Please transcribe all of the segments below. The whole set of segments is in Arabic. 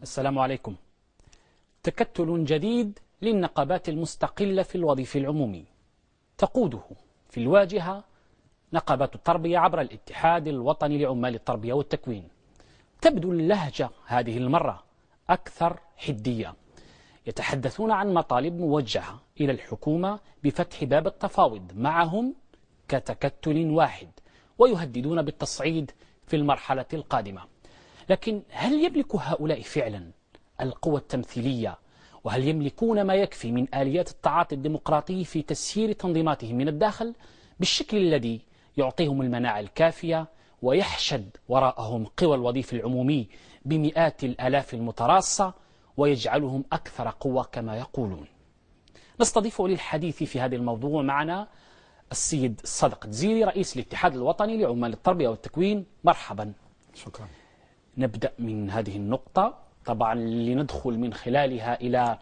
السلام عليكم. تكتل جديد للنقابات المستقلة في الوظيف العمومي تقوده في الواجهة نقابات التربية عبر الاتحاد الوطني لعمال التربية والتكوين. تبدو اللهجة هذه المرة أكثر حدية، يتحدثون عن مطالب موجهة إلى الحكومة بفتح باب التفاوض معهم كتكتل واحد، ويهددون بالتصعيد في المرحلة القادمة. لكن هل يملك هؤلاء فعلا القوة التمثيلية؟ وهل يملكون ما يكفي من آليات التعاطي الديمقراطي في تسيير تنظيماتهم من الداخل بالشكل الذي يعطيهم المناعة الكافية ويحشد وراءهم قوى الوظيف العمومي بمئات الآلاف المتراصة ويجعلهم أكثر قوة كما يقولون؟ نستضيف للحديث في هذا الموضوع معنا السيد صدق دزيري رئيس الاتحاد الوطني لعمال التربية والتكوين. مرحبا. شكرا. نبدأ من هذه النقطة طبعا لندخل من خلالها إلى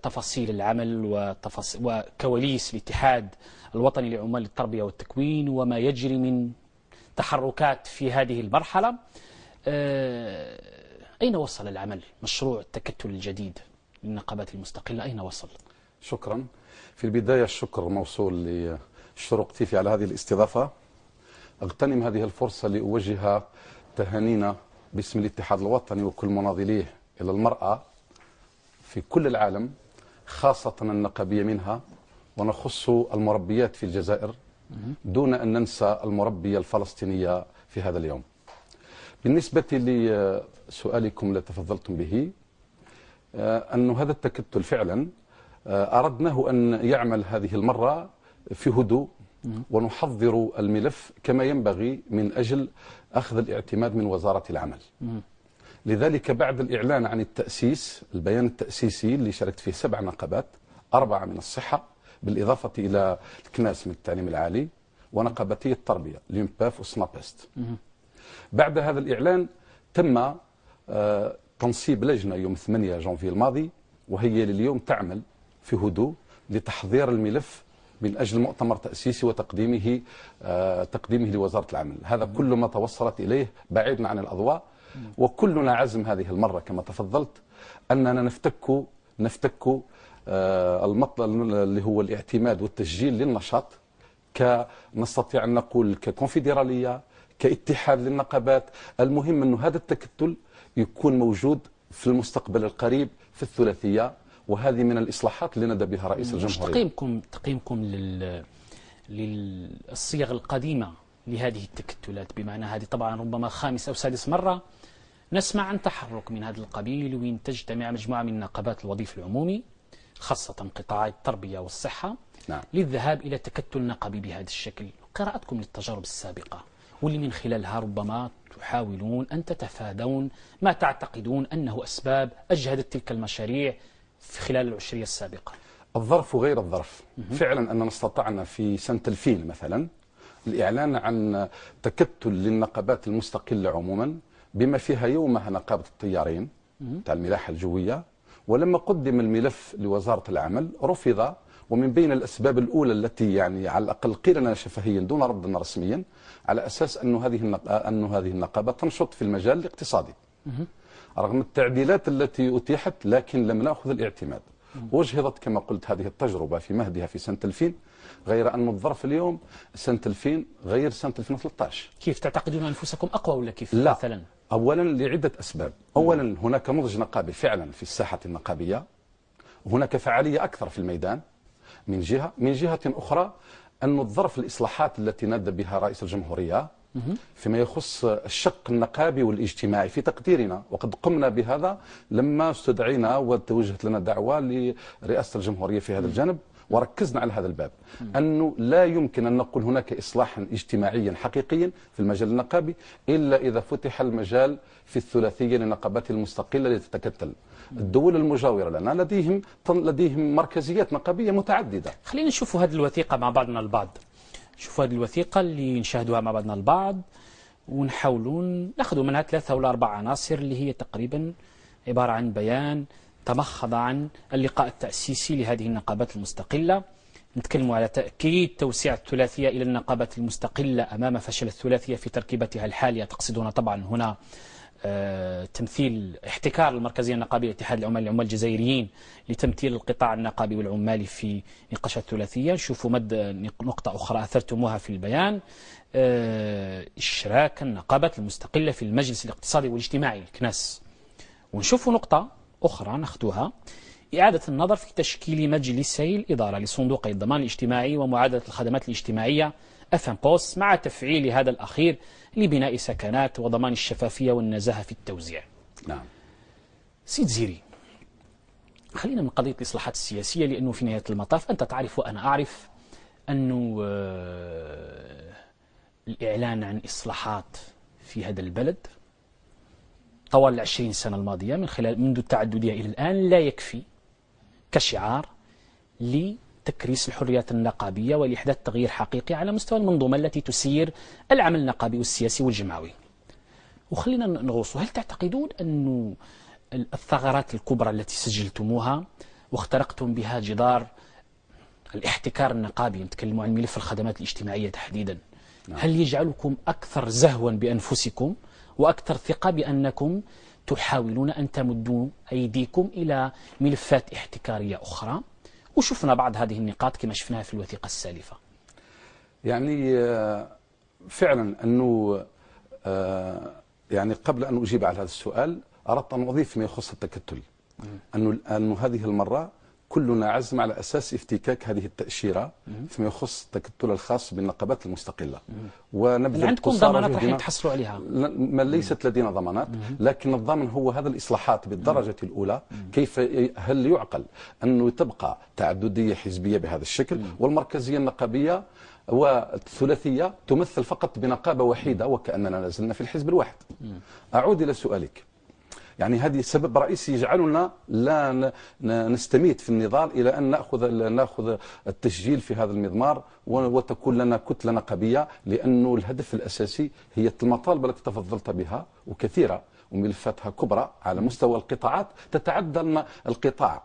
تفاصيل العمل وكواليس الاتحاد الوطني لعمال التربية والتكوين وما يجري من تحركات في هذه المرحلة. أين وصل العمل؟ مشروع التكتل الجديد للنقابات المستقلة أين وصل؟ شكرا. في البداية الشكر موصول للشروق تيفي على هذه الاستضافة. أغتنم هذه الفرصة لأوجه تهانينا باسم الاتحاد الوطني وكل مناضليه إلى المرأة في كل العالم، خاصة النقابية منها، ونخص المربيات في الجزائر دون أن ننسى المربية الفلسطينية في هذا اليوم. بالنسبة لسؤالكم الذي تفضلتم به، أن هذا التكتل فعلا أردناه أن يعمل هذه المرة في هدوء ونحضر الملف كما ينبغي من أجل أخذ الاعتماد من وزارة العمل. لذلك بعد الإعلان عن التأسيس، البيان التأسيسي اللي شاركت فيه 7 نقابات، 4 من الصحة بالإضافة إلى الكناس من التعليم العالي ونقابتي التربية اليمباف والسنابست. بعد هذا الإعلان تم تنصيب لجنة يوم 8 جانفي الماضي، وهي لليوم تعمل في هدوء لتحضير الملف من أجل مؤتمر تأسيسي وتقديمه لوزارة العمل. هذا كل ما توصلت إليه بعيدا عن الأضواء، وكلنا عزم هذه المرة كما تفضلت أننا نفتك المطلب اللي هو الاعتماد والتسجيل للنشاط، نستطيع أن نقول ككونفدرالية، كاتحاد للنقابات. المهم أن هذا التكتل يكون موجود في المستقبل القريب في الثلاثية، وهذه من الإصلاحات اللي ندى بها رئيس الجمهورية. تقييمكم للصيغ القديمة لهذه التكتلات، بمعنى هذه طبعا ربما 5 أو 6 مرة نسمع عن تحرك من هذا القبيل وين تجتمع مجموعة من نقابات الوظيف العمومي خاصة قطاع التربية والصحة، نعم، للذهاب إلى تكتل نقابي بهذا الشكل. قراءتكم للتجارب السابقة واللي من خلالها ربما تحاولون أن تتفادون ما تعتقدون أنه أسباب أجهدت تلك المشاريع في خلال العشرية السابقة. الظرف غير الظرف. فعلا أننا استطعنا في سنة 2000 مثلا الإعلان عن تكتل للنقابات المستقلة عموما، بما فيها يومها نقابة الطيارين تاع الملاحة الجوية. ولما قدم الملف لوزارة العمل رفض، ومن بين الأسباب الأولى التي يعني على الأقل قيل لنا شفهيا دون رفض رسميا، على أساس أن هذه النقابة تنشط في المجال الاقتصادي رغم التعديلات التي أتيحت، لكن لم نأخذ الاعتماد. وجهضت كما قلت هذه التجربة في مهدها في سنة 2000، غير أن الظرف اليوم سنة 2000 غير سنة 2013. كيف تعتقدون أنفسكم أقوى ولا كيف؟ لا، مثلا أولا لعدة أسباب. أولا هناك نضج نقابي فعلا في الساحة النقابية، هناك فعالية أكثر في الميدان من جهة أخرى أن الظرف الإصلاحات التي نادى بها رئيس الجمهورية فيما يخص الشق النقابي والاجتماعي في تقديرنا، وقد قمنا بهذا لما استدعينا وتوجهت لنا دعوة لرئاسة الجمهورية في هذا الجانب، وركزنا على هذا الباب، أنه لا يمكن أن نقول هناك إصلاحا اجتماعيا حقيقيا في المجال النقابي إلا إذا فتح المجال في الثلاثية للنقابات المستقلة لتتكتل. الدول المجاورة لنا لديهم مركزيات نقابية متعددة. خلينا نشوف هذه الوثيقة مع بعضنا البعض. شوفوا هذه الوثيقة اللي نشاهدوها مع بعضنا البعض، ونحاولون ناخذ منها 3 ولا 4 عناصر اللي هي تقريبا عبارة عن بيان تمخض عن اللقاء التأسيسي لهذه النقابات المستقلة. نتكلموا على تأكيد توسيع الثلاثية إلى النقابات المستقلة أمام فشل الثلاثية في تركيبتها الحالية. تقصدون طبعا هنا تمثيل احتكار المركزية النقابية لاتحاد العمال الجزائريين لتمثيل القطاع النقابي والعمالي في نقاشات ثلاثية. نشوفوا نقطة أخرى أثرتموها في البيان، إشراك النقابات المستقلة في المجلس الاقتصادي والاجتماعي الكناس. ونشوفوا نقطة أخرى ناخذوها، إعادة النظر في تشكيل مجلسي الإدارة لصندوق الضمان الاجتماعي ومعادلة الخدمات الاجتماعية أفنبوس، مع تفعيل هذا الأخير لبناء سكنات وضمان الشفافية والنزاهة في التوزيع. نعم. سيد زيري، خلينا من قضية الإصلاحات السياسية، لأنه في نهاية المطاف أنت تعرف وأنا أعرف أنه الإعلان عن إصلاحات في هذا البلد طوال 20 سنة الماضية منذ تعددها إلى الآن لا يكفي كشعار لتكريس الحريات النقابية ولإحداث تغيير حقيقي على مستوى المنظومة التي تسير العمل النقابي والسياسي والجمعوي. وخلينا نغوص، هل تعتقدون أن الثغرات الكبرى التي سجلتموها واخترقتم بها جدار الاحتكار النقابي، نتكلم عن ملف الخدمات الاجتماعية تحديدا، هل يجعلكم أكثر زهوا بأنفسكم وأكثر ثقة بأنكم تحاولون أن تمدوا أيديكم إلى ملفات احتكارية أخرى؟ وشفنا بعض هذه النقاط كما شفناها في الوثيقة السالفة. يعني فعلا أنه يعني قبل أن أجيب على هذا السؤال أردت أن أضيف ما يخص التكتل، أنه هذه المرة كلنا عزم على أساس افتكاك هذه التأشيرة فيما يخص التكتل الخاص بالنقابات المستقلة، ونبذل عندكم ضمانات راح تحصلوا عليها؟ ما ليست لدينا ضمانات، لكن الضامن هو هذا الإصلاحات بالدرجة الأولى. كيف هل يعقل أنه تبقى تعددية حزبية بهذا الشكل والمركزية النقابية والثلاثية تمثل فقط بنقابة وحيدة وكأننا نزلنا في الحزب الواحد؟ أعود إلى سؤالك. يعني هذه سبب رئيسي يجعلنا لا نستميت في النضال إلى أن نأخذ التسجيل في هذا المضمار وتكون لنا كتلة نقابية، لأنه الهدف الأساسي هي المطالب التي تفضلت بها وكثيرة وملفاتها كبرى على مستوى القطاعات تتعدى القطاع.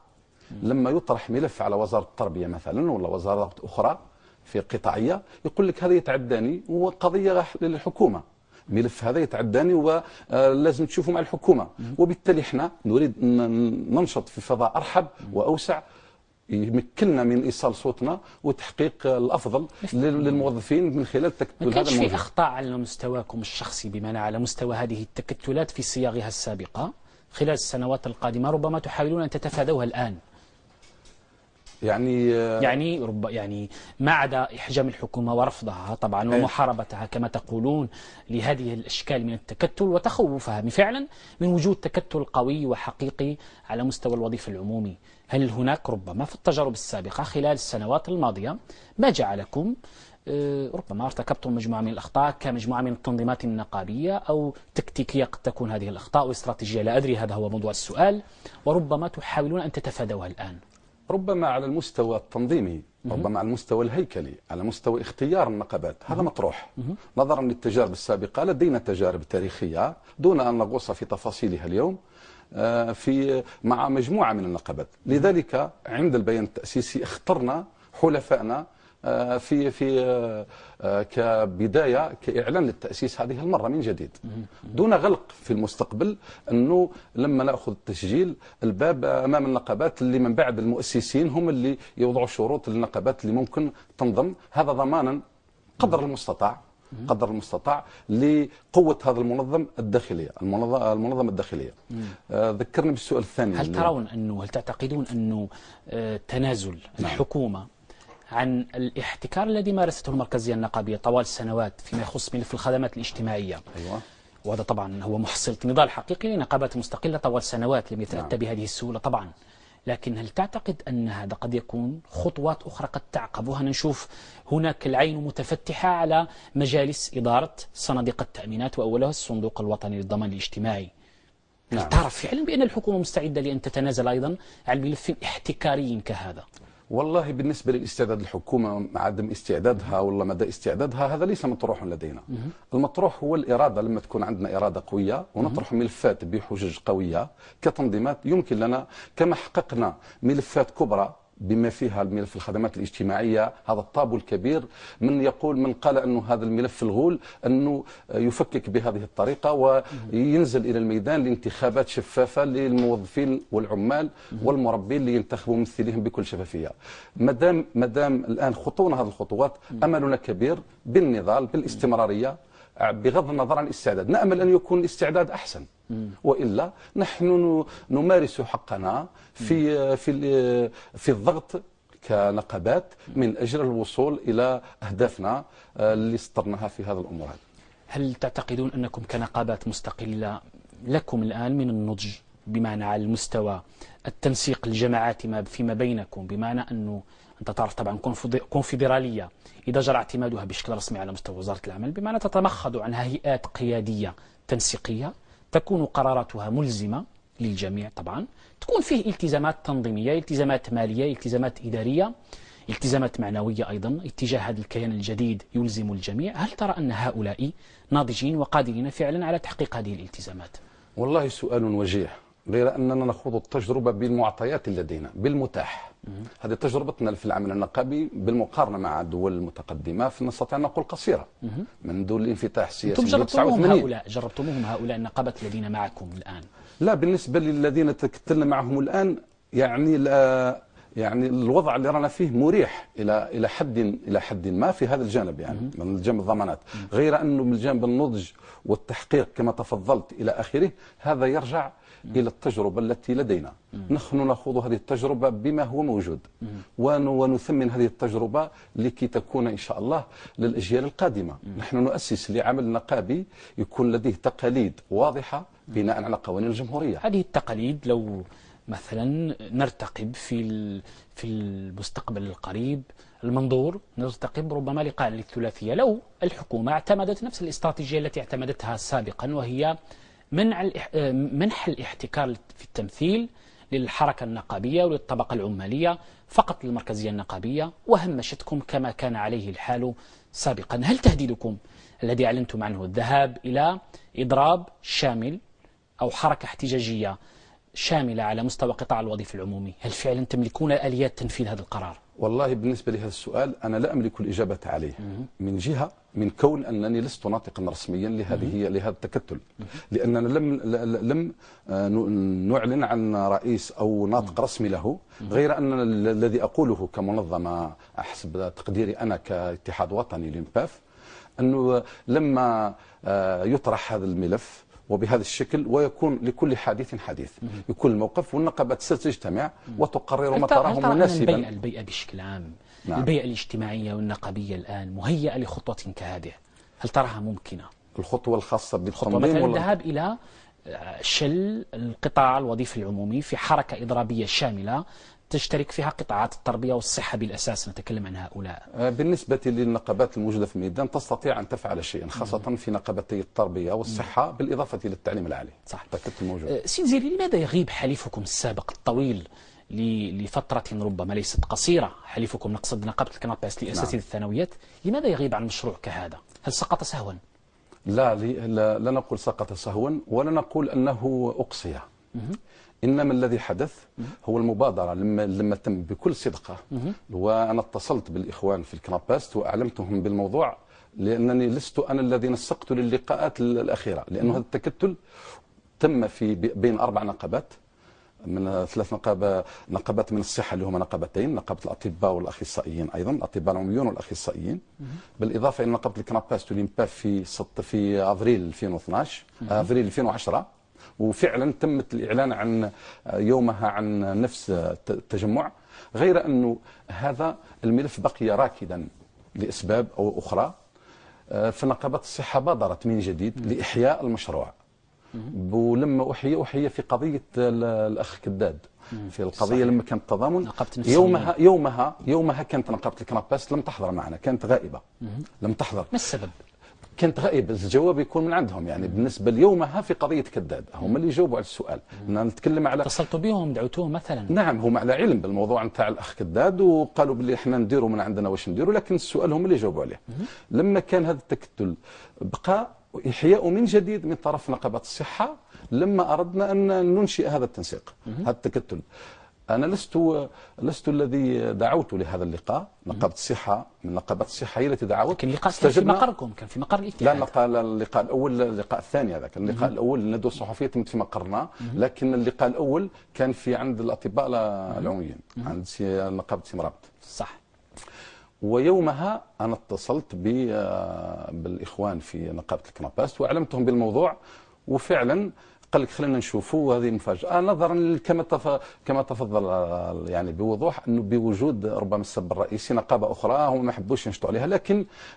لما يطرح ملف على وزارة التربية مثلا ولا وزارات أخرى في قطاعية يقول لك هذا يتعداني وقضية للحكومة، ملف هذا يتعداني ولازم تشوفوا مع الحكومة، وبالتالي احنا نريد ننشط في فضاء أرحب وأوسع يمكننا من إيصال صوتنا وتحقيق الأفضل للموظفين من خلال تكتل هذا الموضوع. في أخطاء على مستواكم الشخصي بمعنى على مستوى هذه التكتلات في صياغها السابقة خلال السنوات القادمة ربما تحاولون أن تتفادوها الآن؟ يعني ما عدا إحجام الحكومة ورفضها طبعا ومحاربتها كما تقولون لهذه الأشكال من التكتل وتخوفها فعلا من وجود تكتل قوي وحقيقي على مستوى الوظيفة العمومي، هل هناك ربما في التجارب السابقة خلال السنوات الماضية ما جعلكم ربما ارتكبتم مجموعة من الأخطاء كمجموعة من التنظيمات النقابية أو تكتيكية قد تكون هذه الأخطاء واستراتيجية لا أدري، هذا هو موضوع السؤال، وربما تحاولون أن تتفادوها الآن؟ ربما على المستوى التنظيمي، ربما على المستوى الهيكلي، على مستوى اختيار النقابات، هذا مطروح نظرا للتجارب السابقة. لدينا تجارب تاريخية دون أن نغوص في تفاصيلها اليوم مع مجموعة من النقابات، لذلك عند البيان التأسيسي اخترنا حلفائنا في كبداية كإعلان للتأسيس هذه المرة من جديد دون غلق في المستقبل، أنه لما نأخذ التسجيل الباب أمام النقابات اللي من بعد المؤسسين هم اللي يوضعوا شروط للنقابات اللي ممكن تنضم، هذا ضمانا قدر المستطاع لقوة هذا المنظمة الداخلية. ذكرني بالسؤال الثاني. هل تعتقدون أنه تنازل الحكومة عن الاحتكار الذي مارسته المركزية النقابية طوال السنوات فيما يخص ملف الخدمات الاجتماعية، وهذا طبعا هو محصلة نضال حقيقي لنقابات مستقلة طوال سنوات لم يتأتى بهذه السهولة طبعا، لكن هل تعتقد أن هذا قد يكون خطوات أخرى قد تعقبها؟ نشوف هناك العين متفتحة على مجالس إدارة صناديق التأمينات وأولها الصندوق الوطني للضمان الاجتماعي. هل تعرف فعلا بأن الحكومة مستعدة لأن تتنازل أيضا عن ملف احتكاري كهذا؟ والله بالنسبة للاستعداد الحكومة مع عدم استعدادها ولا مدى استعدادها هذا ليس مطروح لدينا. المطروح هو الإرادة، لما تكون عندنا إرادة قوية ونطرح ملفات بحجج قوية كتنظيمات يمكن لنا كما حققنا ملفات كبرى بما فيها الملف الخدمات الاجتماعية، هذا الطابو الكبير. من قال أنه هذا الملف الغول أنه يفكك بهذه الطريقة وينزل إلى الميدان لانتخابات شفافة والعمال والمربين لينتخبوا ممثليهم بكل شفافية. مدام الآن خطونا هذه الخطوات، أملنا كبير بالنضال بالاستمرارية بغض النظر عن الاستعداد. نأمل أن يكون الاستعداد أحسن، وإلا نحن نمارس حقنا في الضغط كنقابات من أجل الوصول إلى أهدافنا اللي سطرناها في هذا الأمور. هل تعتقدون أنكم كنقابات مستقلة لكم الآن من النضج، بمعنى على المستوى التنسيق الجماعات فيما بينكم، بمعنى أنه أنت تعرف طبعا كونفدرالية إذا جرى اعتمادها بشكل رسمي على مستوى وزارة العمل، بمعنى تتمخض عن هيئات قيادية تنسيقية تكون قراراتها ملزمة للجميع، طبعا تكون فيه التزامات تنظيمية، التزامات مالية، التزامات إدارية، التزامات معنوية أيضا اتجاه هذا الكيان الجديد يلزم الجميع. هل ترى أن هؤلاء ناضجين وقادرين فعلا على تحقيق هذه الالتزامات؟ والله سؤال وجيه، غير أننا نخوض التجربة بالمعطيات لدينا بالمتاح. هذه تجربتنا في العمل النقابي بالمقارنة مع الدول المتقدمة فنستطيع أن نقول قصيرة منذ الانفتاح السياسي. أنتم جربتموهم هؤلاء النقابة الذين معكم الآن؟ لا، بالنسبة للذين تكتلنا معهم الآن يعني الوضع اللي رانا فيه مريح إلى حد ما في هذا الجانب، يعني من جانب الضمانات، غير أنه من جانب النضج والتحقيق كما تفضلت إلى آخره، هذا يرجع إلى التجربة التي لدينا. نحن نخوض هذه التجربة بما هو موجود ونثمن هذه التجربة لكي تكون إن شاء الله للأجيال القادمة. نحن نؤسس لعمل نقابي يكون لديه تقاليد واضحة بناء على قوانين الجمهورية. هذه التقاليد لو مثلا نرتقب في المستقبل القريب المنظور، نرتقب ربما لقاء للثلاثية لو الحكومة اعتمدت نفس الاستراتيجية التي اعتمدتها سابقا، وهي منح الاحتكار في التمثيل للحركة النقابية وللطبقة العمالية فقط للمركزية النقابية، وهمشتكم كما كان عليه الحال سابقا. هل تهديدكم الذي أعلنتم عنه الذهاب إلى إضراب شامل أو حركة احتجاجية شاملة على مستوى قطاع الوظيفة العمومي، هل فعلا تملكون آليات تنفيذ هذا القرار؟ والله بالنسبة لهذا السؤال أنا لا أملك الإجابة عليه، من جهة من كون أنني لست ناطقا رسميا لهذا التكتل، لأننا لم نعلن عن رئيس أو ناطق رسمي له، غير أن الذي أقوله كمنظمة حسب تقديري أنا كاتحاد وطني للإنباف، أنه لما يطرح هذا الملف وبهذا الشكل ويكون لكل حديث حديث، يكون الموقف والنقابات ستجتمع وتقرر ما تراه مناسبا. البيئة بشكل عام، نعم. البيئة الاجتماعية والنقابية الآن مهيئة لخطوة كهذه، هل تراها ممكنة؟ الخطوة الخاصة بالتنظيم مثلا الذهاب إلى شل القطاع الوظيفي العمومي في حركة إضرابية شاملة تشترك فيها قطاعات التربية والصحة بالأساس، نتكلم عن هؤلاء. بالنسبة للنقابات الموجودة في الميدان تستطيع أن تفعل شيئا، خاصة في نقابتي التربية والصحة بالإضافة إلى التعليم العالي. صح. تكتل موجود. سيد زيري، لماذا يغيب حليفكم السابق الطويل لفترة ربما ليست قصيرة، حليفكم نقصد نقابة الكناباس لأساتذة الثانويات، لماذا يغيب عن مشروع كهذا؟ هل سقط سهوا؟ لا نقول سقط سهوا ولا نقول أنه أقصي، إنما الذي حدث هو المبادرة لما تم بكل صدق، وأنا اتصلت بالإخوان في الكناباست وأعلمتهم بالموضوع، لأنني لست أنا الذي نسقت للقاءات الأخيرة، لأنه هذا التكتل تم بين 4 نقابات، من 3 نقابات من الصحة اللي هما نقابتين، نقابة الأطباء والأخصائيين، أيضا الأطباء العموميون والأخصائيين، بالإضافة إلى نقابة الكناباست والإنباف في أفريل 2012 أفريل 2010، وفعلا تمت الإعلان عن يومها عن نفس التجمع، غير أنه هذا الملف بقي راكدا لأسباب أو أخرى. فنقابة الصحة بادرت من جديد لإحياء المشروع، ولما أحيي في قضية الأخ كداد، في القضية صحيح. لما كانت تضامن يومها كانت نقابة الكناباس لم تحضر معنا، كانت غائبة، لم تحضر. ما السبب؟ كانت غائبة، الجواب يكون من عندهم، يعني بالنسبة ليومها في قضية كداد هم اللي يجاوبوا على السؤال. نتكلم على اتصلتوا بهم دعوتوهم مثلا؟ نعم، هم على علم بالموضوع نتاع الأخ كداد وقالوا باللي احنا نديروا من عندنا واش نديروا، لكن السؤال هم اللي يجاوبوا عليه. لما كان هذا التكتل بقى إحياء من جديد من طرف نقابة الصحة، لما أردنا أن ننشئ هذا التنسيق، هذا التكتل. أنا لست الذي دعوت لهذا اللقاء. نقابة الصحة من نقابات الصحة هي التي دعوت. لكن اللقاء كان في مقركم، كان في مقر الاتحاد. لا، اللقاء الأول، اللقاء الثاني هذا كان اللقاء الأول. الندوة الصحفية تمت في مقرنا، لكن اللقاء الأول كان في عند الأطباء العموميين عند نقابة سمرابط. صح. ويومها أنا اتصلت بالإخوان في نقابة الكناباست وأعلمتهم بالموضوع، وفعلا قال لك خلينا نشوفوا. هذه مفاجأة نظرا كما تفضل يعني بوضوح انه بوجود ربما السبب الرئيسي نقابة أخرى هم ما حبوش ينشطوا عليها،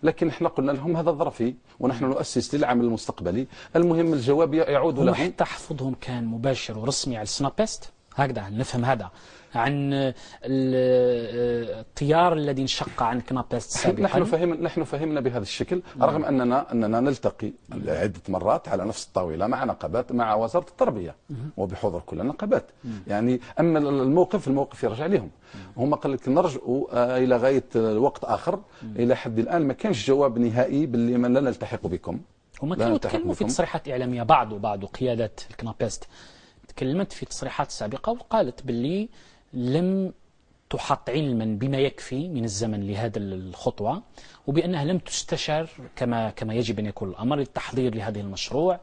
لكن احنا قلنا لهم هذا ظرفي ونحن نؤسس للعمل المستقبلي. المهم الجواب يعود لهم. حتى تحفظهم كان مباشر ورسمي على السنابست، هكذا نفهم هذا عن التيار الذي انشق عن كنابست سابقا. نحن فهمنا بهذا الشكل، رغم اننا نلتقي عده مرات على نفس الطاوله مع نقابات، مع وزاره التربيه وبحضور كل النقابات. يعني اما الموقف يرجع لهم. هم قال لك نرجعوا الى غايه وقت اخر. الى حد الان ما كانش جواب نهائي باللي لا نلتحق بكم. هم كانوا يتكلموا في تصريحات اعلاميه، بعض قياده الكنابست تكلمت في تصريحات سابقه وقالت باللي لم تحط علما بما يكفي من الزمن لهذا الخطوة، وبأنها لم تستشر كما يجب أن يكون الأمر للتحضير لهذه المشروع.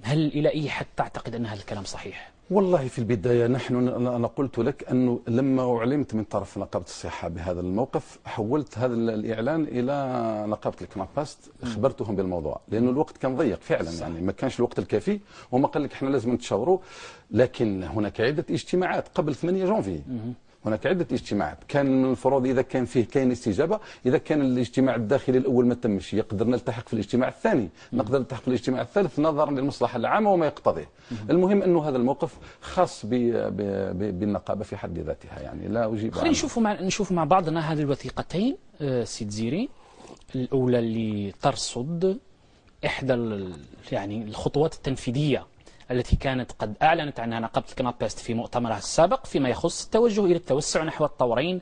هل إلى أي حد تعتقد أن هذا الكلام صحيح؟ والله في البداية أنا قلت لك أنه لما أعلمت من طرف نقابة الصحة بهذا الموقف حولت هذا الإعلان إلى نقابة الكناباست، أخبرتهم بالموضوع لأنه الوقت كان ضيق فعلا. يعني ما كانش الوقت الكافي، وما قال لك إحنا لازم نتشاوروا. لكن هناك عدة اجتماعات قبل 8 جانفي. هناك عدة اجتماعات كان من المفروض إذا كان فيه استجابة. إذا كان الاجتماع الداخلي الأول ما تمش يقدر نلتحق في الاجتماع الثاني، نقدر نلتحق في الاجتماع الثالث نظرا للمصلحة العامة وما يقتضيه. المهم أنه هذا الموقف خاص بالنقابة في حد ذاتها، يعني لا أجيب عنه. خلينا نشوف مع بعضنا هذه الوثيقتين سيد زيري. الأولى اللي ترصد إحدى يعني الخطوات التنفيذية التي كانت قد أعلنت عنها نقابة الكنابست في مؤتمرها السابق فيما يخص التوجه إلى التوسع نحو الطورين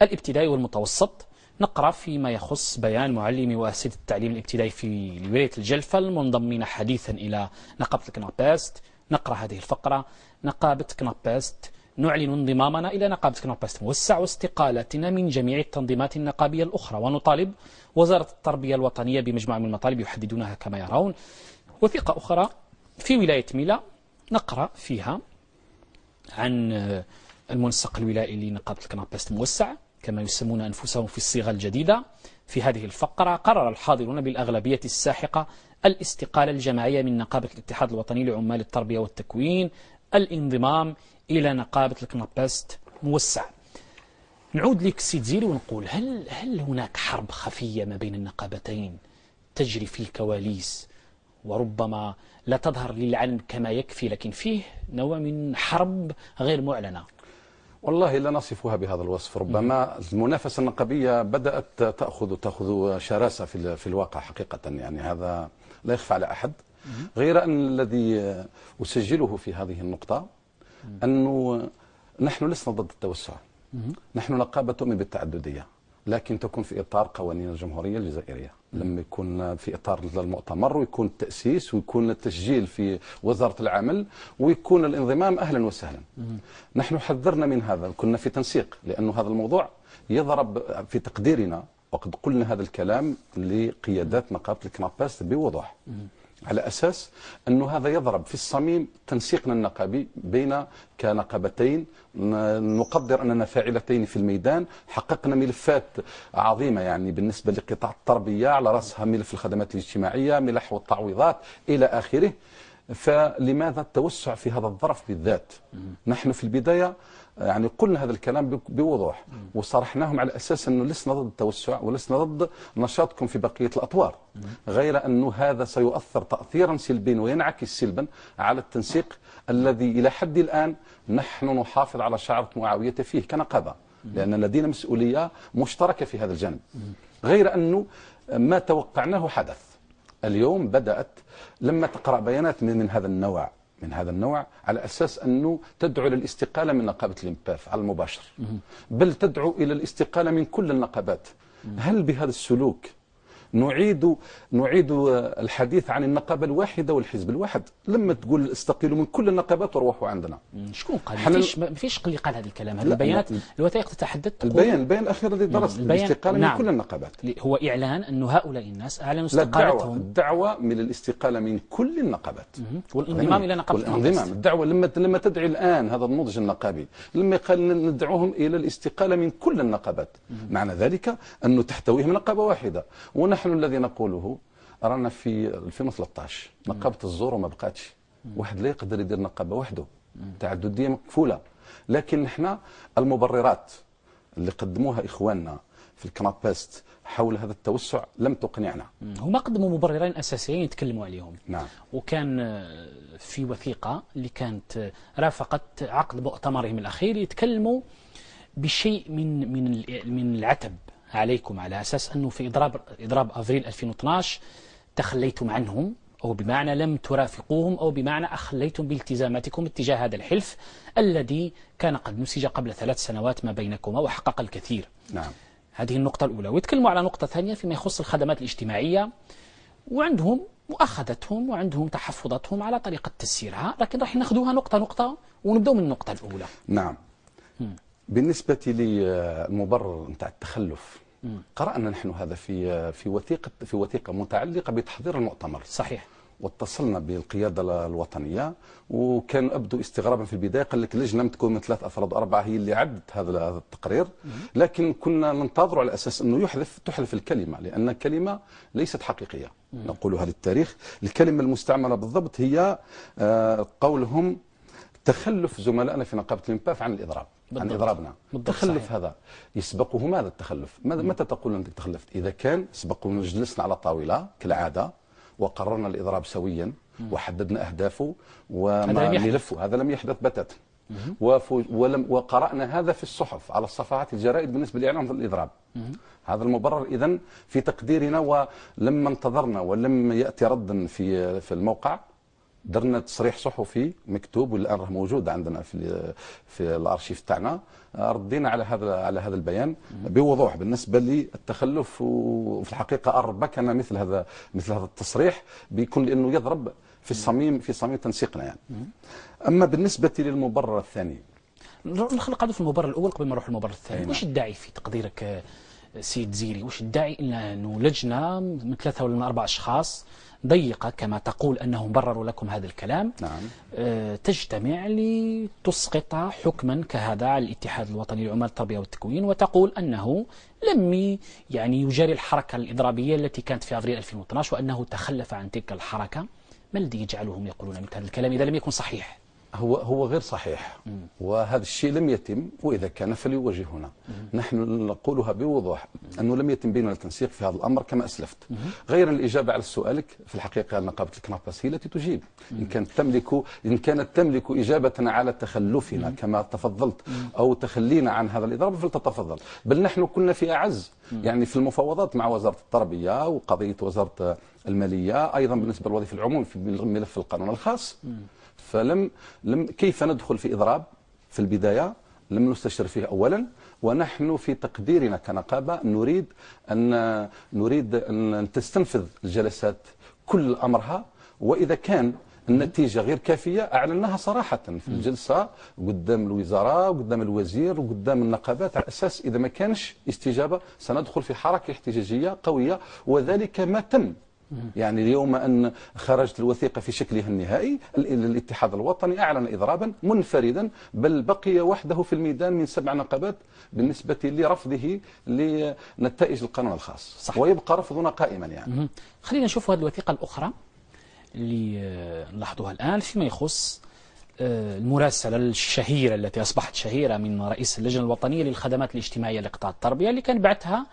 الابتدائي والمتوسط. نقرأ فيما يخص بيان معلمي وأساتذة التعليم الابتدائي في ولاية الجلفة المنضمين حديثا إلى نقابة الكنابست. نقرأ هذه الفقرة: نقابة كنابست نعلن انضمامنا إلى نقابة كنابست موسع واستقالتنا من جميع التنظيمات النقابية الأخرى، ونطالب وزارة التربية الوطنية بمجموعة من المطالب يحددونها كما يرون. وثيقة أخرى في ولاية ميلا نقرأ فيها عن المنسق الولائي لنقابة الكنابست موسع كما يسمون أنفسهم في الصيغة الجديدة. في هذه الفقرة: قرر الحاضرون بالأغلبية الساحقة الاستقالة الجماعية من نقابة الاتحاد الوطني لعمال التربية والتكوين الانضمام إلى نقابة الكنابست موسع. نعود لك سيد زيري ونقول: هل هناك حرب خفية ما بين النقابتين تجري في الكواليس وربما لا تظهر للعلن كما يكفي، لكن فيه نوع من حرب غير معلنة؟ والله لا نصفها بهذا الوصف. ربما المنافسة النقابية بدأت تأخذ شراسة في الواقع حقيقة، يعني هذا لا يخفى على أحد. غير أن الذي أسجله في هذه النقطة أنه نحن لسنا ضد التوسع. نحن نقابة تؤمن بالتعددية، لكن تكون في إطار قوانين الجمهورية الجزائرية. لما يكون في إطار المؤتمر ويكون التأسيس ويكون التسجيل في وزارة العمل ويكون الانضمام أهلا وسهلا. نحن حذرنا من هذا، كنا في تنسيق، لأنه هذا الموضوع يضرب في تقديرنا، وقد قلنا هذا الكلام لقيادات نقابة الكنابست بوضوح، على أساس أنه هذا يضرب في الصميم تنسيقنا النقابي بين كنقابتين نقدر أننا فاعلتين في الميدان. حققنا ملفات عظيمة يعني بالنسبة لقطاع التربية، على رأسها ملف الخدمات الاجتماعية، ملف التعويضات إلى آخره. فلماذا التوسع في هذا الظرف بالذات؟ نحن في البداية يعني قلنا هذا الكلام بوضوح وصرحناهم على أساس أنه لسنا ضد التوسع ولسنا ضد نشاطكم في بقية الأطوار، غير أنه هذا سيؤثر تأثيرا سلبيا وينعكس سلبا على التنسيق الذي إلى حد الآن نحن نحافظ على شعرة معاوية فيه كنقابة، لأن لدينا مسؤولية مشتركة في هذا الجانب. غير أنه ما توقعناه حدث اليوم. بدأت لما تقرأ بيانات من هذا النوع على أساس أنه تدعو للاستقالة من نقابة الإمباث على المباشر، بل تدعو إلى الاستقالة من كل النقابات. هل بهذا السلوك نعيد الحديث عن النقابة الواحدة والحزب الواحد. لما تقول استقيلوا من كل النقابات وروحوا عندنا، شكون قال؟ ما فيش اللي قال هذا الكلام. هذه البيانات الوثائق تتحدث. البيان الأخير الذي درس الاستقالة من كل النقابات هو إعلان أنه هؤلاء الناس أعلنوا استقالتهم. الدعوة من الاستقالة من كل النقابات والانضمام إلى نقابة الانضمام. الدعوة لما تدعي الآن هذا النضج النقابي، لما قال ندعوهم إلى الاستقالة من كل النقابات، معنى ذلك أنه تحتويهم نقابة واحدة. ونحن الذي نقوله رانا في 2013 نقابة الزور وما بقاتش، واحد لا يقدر يدير نقابة وحده، تعددية مكفولة. لكن نحن المبررات اللي قدموها إخواننا في الكنابست حول هذا التوسع لم تقنعنا. هما قدموا مبررين أساسيين يتكلموا عليهم. نعم. وكان في وثيقة اللي كانت رافقت عقد مؤتمرهم الأخير يتكلموا بشيء من العتب عليكم، على أساس أنه في إضراب أفريل 2012 تخليتم عنهم، أو بمعنى لم ترافقوهم، أو بمعنى أخليتم بالتزاماتكم اتجاه هذا الحلف الذي كان قد نسج قبل 3 سنوات ما بينكما وحقق الكثير. نعم. هذه النقطة الأولى. ويتكلموا على نقطة ثانية فيما يخص الخدمات الاجتماعية، وعندهم مؤاخذتهم وعندهم تحفظاتهم على طريقة تسييرها، لكن راح ناخذوها نقطة نقطة ونبدأ من النقطة الأولى. نعم. بالنسبة للمبرر نتاع التخلف، قرأنا نحن هذا في وثيقة متعلقة بتحضير المؤتمر. صحيح. واتصلنا بالقيادة الوطنية، وكان أبدو استغرابا في البداية، قال لك اللجنة تكون من 3 أفراد 4 هي اللي عدت هذا التقرير. لكن كنا ننتظر على أساس أنه تحذف الكلمة، لأن الكلمة ليست حقيقية. نقولها للتاريخ، الكلمة المستعملة بالضبط هي قولهم تخلف زملائنا في نقابة الإنباف عن الإضراب، عن إضرابنا. التخلف صحيح. هذا يسبقه ماذا التخلف؟ متى تقول أنك تخلفت؟ إذا كان سبقوا جلسنا على طاولة كالعادة وقررنا الإضراب سويا وحددنا أهدافه وملفه، هذا لم يحدث بتاتا. وقرأنا هذا في الصحف على الصفحات الجرائد بالنسبة لإعلان الإضراب. هذا المبرر إذن في تقديرنا. ولما انتظرنا ولم يأتي ردا في الموقع، درنا تصريح صحفي مكتوب والآن راه موجود عندنا في الارشيف تاعنا، ردينا على هذا البيان بوضوح بالنسبه للتخلف. وفي الحقيقه اربكنا مثل هذا التصريح بيكون لانه يضرب في صميم تنسيقنا يعني. اما بالنسبه للمبرر الثاني، نخلق في المبرر الاول قبل ما نروح للمبرر الثاني. وش الداعي في تقديرك سيد زيري؟ وش الداعي انه لجنه من 3 ولا من 4 اشخاص ضيقة كما تقول أنهم برروا لكم هذا الكلام، نعم، تجتمع لتسقط حكما كهذا على الاتحاد الوطني لعمال التربية والتكوين، وتقول أنه لم يجاري الحركة الإضرابية التي كانت في أفريل 2012 وأنه تخلف عن تلك الحركة؟ ما الذي يجعلهم يقولون مثل هذا الكلام إذا لم يكن صحيح؟ هو غير صحيح. وهذا الشيء لم يتم، وإذا كان فليواجهنا. نحن نقولها بوضوح أنه لم يتم بيننا التنسيق في هذا الأمر كما أسلفت. غير الإجابة على سؤالك، في الحقيقة نقابة الكنابس هي التي تجيب. إن كانت تملك إجابة على تخلفنا كما تفضلت أو تخلينا عن هذا الإضراب فلتتفضل. بل نحن كنا في أعز يعني في المفاوضات مع وزارة التربية وقضية وزارة المالية أيضا بالنسبة للوظيفة العموم في ملف القانون الخاص. كيف ندخل في إضراب في البداية؟ لم نستشر فيه أولا. ونحن في تقديرنا كنقابة نريد أن تستنفذ الجلسات كل أمرها، وإذا كان النتيجة غير كافية أعلناها صراحة في الجلسة قدام الوزراء وقدام الوزير وقدام النقابات، على أساس إذا ما كانش استجابة سندخل في حركة احتجاجية قوية. وذلك ما تم. يعني اليوم أن خرجت الوثيقة في شكلها النهائي، الاتحاد الوطني أعلن إضرابا منفردا، بل بقي وحده في الميدان من 7 نقابات بالنسبة لرفضه لنتائج القانون الخاص. صح. ويبقى رفضنا قائما يعني. خلينا نشوف هذه الوثيقة الأخرى اللي نلاحظها الآن فيما يخص المراسلة الشهيرة التي أصبحت شهيرة من رئيس اللجنة الوطنية للخدمات الاجتماعية لقطاع التربية، اللي كان بعثها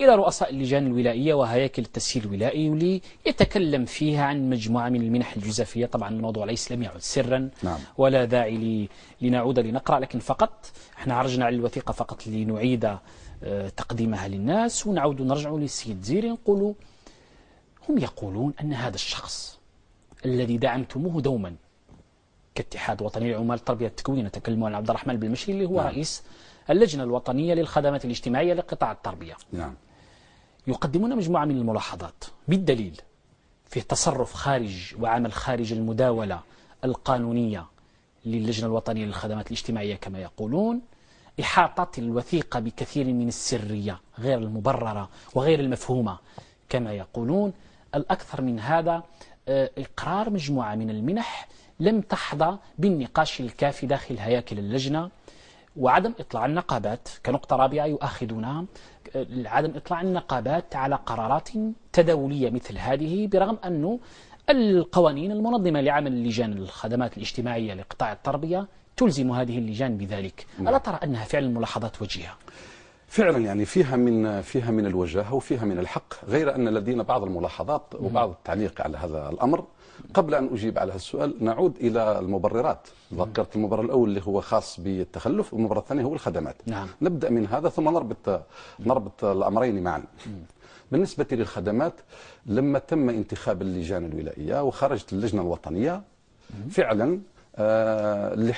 إلى رؤساء اللجان الولائية وهياكل التسيير الولائي، واللي يتكلم فيها عن مجموعة من المنح الجزافية. طبعا الموضوع ليس لم يعد سرا. نعم. ولا داعي لنعود لنقرأ، لكن فقط احنا عرجنا على الوثيقة فقط لنعيد تقديمها للناس ونعود نرجع للسيد زيري نقولوا هم يقولون أن هذا الشخص الذي دعمتموه دوما كاتحاد وطني لعمال التربية والتكوين، نتكلم عن عبد الرحمن بالمشري اللي هو نعم. رئيس اللجنة الوطنية للخدمات الاجتماعية لقطاع التربية. نعم. يقدمون مجموعة من الملاحظات بالدليل فيه تصرف خارج وعمل خارج المداولة القانونية للجنة الوطنية للخدمات الاجتماعية كما يقولون، إحاطة الوثيقة بكثير من السرية غير المبررة وغير المفهومة كما يقولون. الأكثر من هذا إقرار مجموعة من المنح لم تحظى بالنقاش الكافي داخل هياكل اللجنة، وعدم إطلاع النقابات كنقطة رابعة يؤخذونها، عدم إطلاع النقابات على قرارات تداولية مثل هذه، برغم أنه القوانين المنظمة لعمل اللجان الخدمات الاجتماعية لقطاع التربية تلزم هذه اللجان بذلك. ألا ترى أنها فعلا ملاحظات وجيهة؟ فعلا يعني فيها من الوجاهة وفيها من الحق، غير أن لدينا بعض الملاحظات وبعض التعليق على هذا الأمر. قبل أن أجيب على هذا السؤال نعود إلى المبررات. ذكرت المبرر الأول اللي هو خاص بالتخلف، والمبرر الثاني هو الخدمات. نعم. نبدأ من هذا ثم نربط الأمرين معا. بالنسبة للخدمات، لما تم انتخاب اللجان الولائية وخرجت اللجنة الوطنية فعلا اللي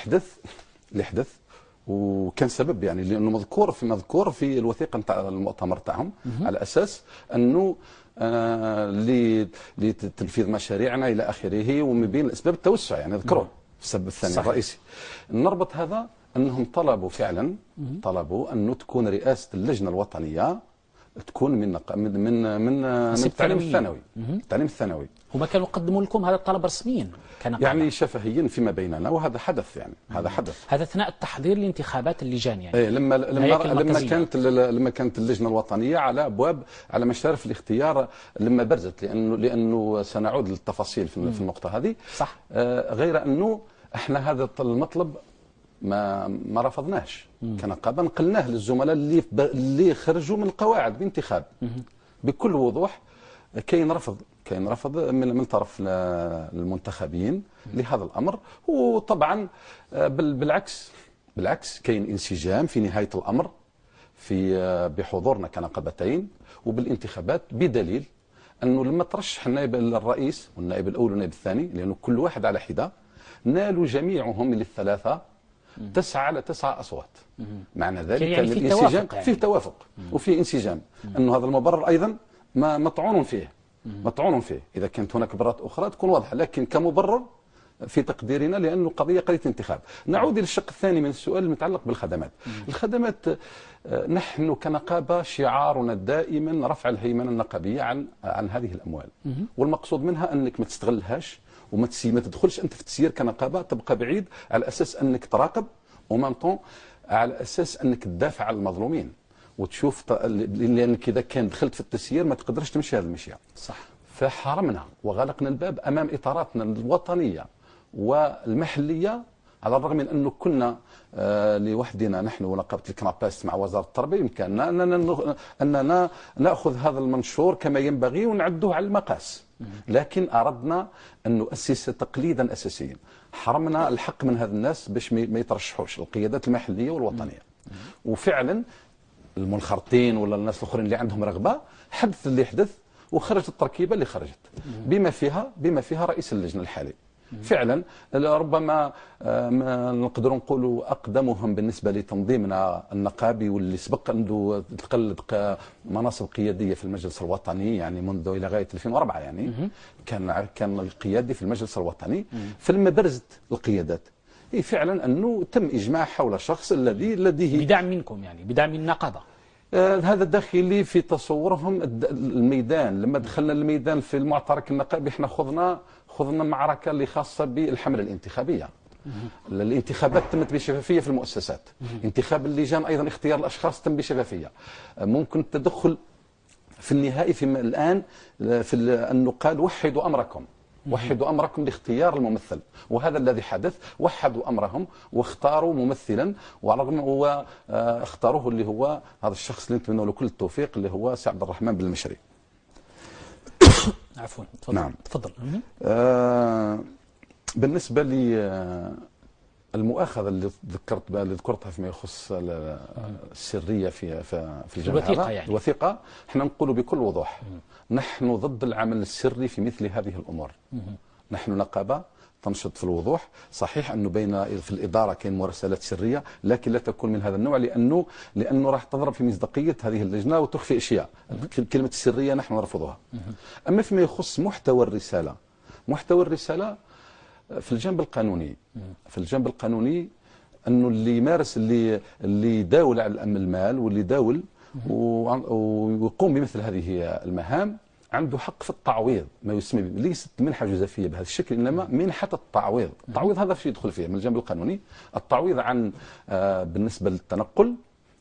حدث وكان سبب يعني لانه مذكور في الوثيقه نتاع المؤتمر تاعهم على اساس انه لتنفيذ مشاريعنا الى اخره، ومن بين الاسباب التوسع يعني ذكروه السبب الثاني الرئيسي. نربط هذا انهم طلبوا انه تكون رئاسه اللجنه الوطنيه تكون من التعليم الثانوي. التعليم الثانوي هما كانوا يقدموا لكم هذا الطلب رسميا يعني شفهيا فيما بيننا، وهذا حدث يعني هذا اثناء التحضير لانتخابات اللجان يعني. إيه لما كانت اللجنه الوطنيه على ابواب على مشارف الاختيار لما برزت، لانه سنعود للتفاصيل في النقطه هذه. صح. غير انه احنا هذا المطلب ما رفضناش كنقابه، نقلناه للزملاء اللي خرجوا من القواعد بانتخاب بكل وضوح. كاين رفض من طرف المنتخبين لهذا الامر، وطبعا بالعكس كاين انسجام في نهايه الامر بحضورنا كنقابتين وبالانتخابات، بدليل انه لما ترشح النائب الرئيس والنائب الاول والنائب الثاني، لانه كل واحد على حده، نالوا جميعهم للثلاثه 9 على 9 أصوات. معنى ذلك يعني في الانسجام يعني. فيه توافق وفيه انسجام، أنه هذا المبرر أيضا مطعون فيه. إذا كانت هناك برات أخرى تكون واضحة، لكن كمبرر في تقديرنا لأنه قضية انتخاب. نعود إلى الشق الثاني من السؤال المتعلق بالخدمات. الخدمات نحن كنقابة شعارنا دائما رفع الهيمنة النقابية عن هذه الأموال، والمقصود منها أنك ما تستغلهاش وما تدخلش انت في التسيير كنقابه، تبقى بعيد على اساس انك تراقب، ومام طون على اساس انك تدافع عن المظلومين وتشوف، لانك اذا كان دخلت في التسيير ما تقدرش تمشي هذه المشيه. صح. فحرمنا وغلقنا الباب امام اطاراتنا الوطنيه والمحليه، على الرغم من انه كنا لوحدنا نحن ونقابه الكناباس مع وزاره التربيه يمكننا اننا ناخذ هذا المنشور كما ينبغي ونعدوه على المقاس، لكن اردنا ان نؤسس تقليدا اساسيا. حرمنا الحق من هذا الناس باش ما يترشحوش القيادات المحليه والوطنيه. وفعلا المنخرطين ولا الناس الاخرين اللي عندهم رغبه حدث اللي حدث، وخرجت التركيبه اللي خرجت بما فيها رئيس اللجنه الحالي. فعلا ربما ما نقدروا نقولوا اقدمهم بالنسبه لتنظيمنا النقابي، واللي سبق عنده تقلد مناصب قياديه في المجلس الوطني يعني منذ الى غايه 2004 يعني كان القيادي في المجلس الوطني. فلما برزت القيادات فعلا انه تم اجماع حول شخص الذي لديه بدعم منكم، يعني بدعم النقابه. هذا داخلي في تصورهم الميدان. لما دخلنا الميدان في المعترك النقابي احنا خضنا معركه اللي خاصه بالحمله الانتخابيه. الانتخابات تمت بشفافيه في المؤسسات، انتخاب اللجان ايضا اختيار الاشخاص تم بشفافيه. ممكن التدخل في النهائي الان في انه قال وحدوا امركم لاختيار الممثل، وهذا الذي حدث. وحدوا امرهم واختاروا ممثلا، وعلى الرغم هو اختاروه اللي هو هذا الشخص اللي نتمنى له كل التوفيق، اللي هو سي عبد الرحمن بن المشري. عفوا تفضل. نعم. تفضل. بالنسبه لي المؤاخذه اللي ذكرتها فيما يخص السريه في الجامعه، يعني. الوثيقه احنا نقول بكل وضوح نحن ضد العمل السري في مثل هذه الامور. نحن نقابه تنشط في الوضوح. صحيح أنه في الإدارة كاين مراسلات سرية، لكن لا تكون من هذا النوع، لأنه راح تضرب في مصداقية هذه اللجنة وتخفي أشياء. كلمة السرية نحن نرفضها. أما فيما يخص محتوى الرسالة في الجانب القانوني أنه اللي يمارس اللي يداول على المال واللي يداول ويقوم بمثل هذه المهام عنده حق في التعويض، ما يسمى ليست منحة جزافية بهذا الشكل، إنما منحة التعويض. التعويض هذا في يدخل فيه من الجانب القانوني، التعويض عن بالنسبة للتنقل،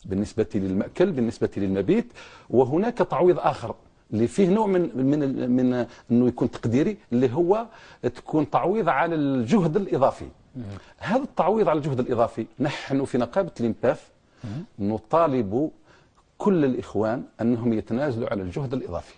بالنسبة للمأكل، بالنسبة للمبيت. وهناك تعويض آخر اللي فيه نوع من انه يكون تقديري، اللي هو تكون تعويض على الجهد الإضافي. هذا التعويض على الجهد الإضافي نحن في نقابة الإنباث نطالب كل الإخوان أنهم يتنازلوا على الجهد الإضافي،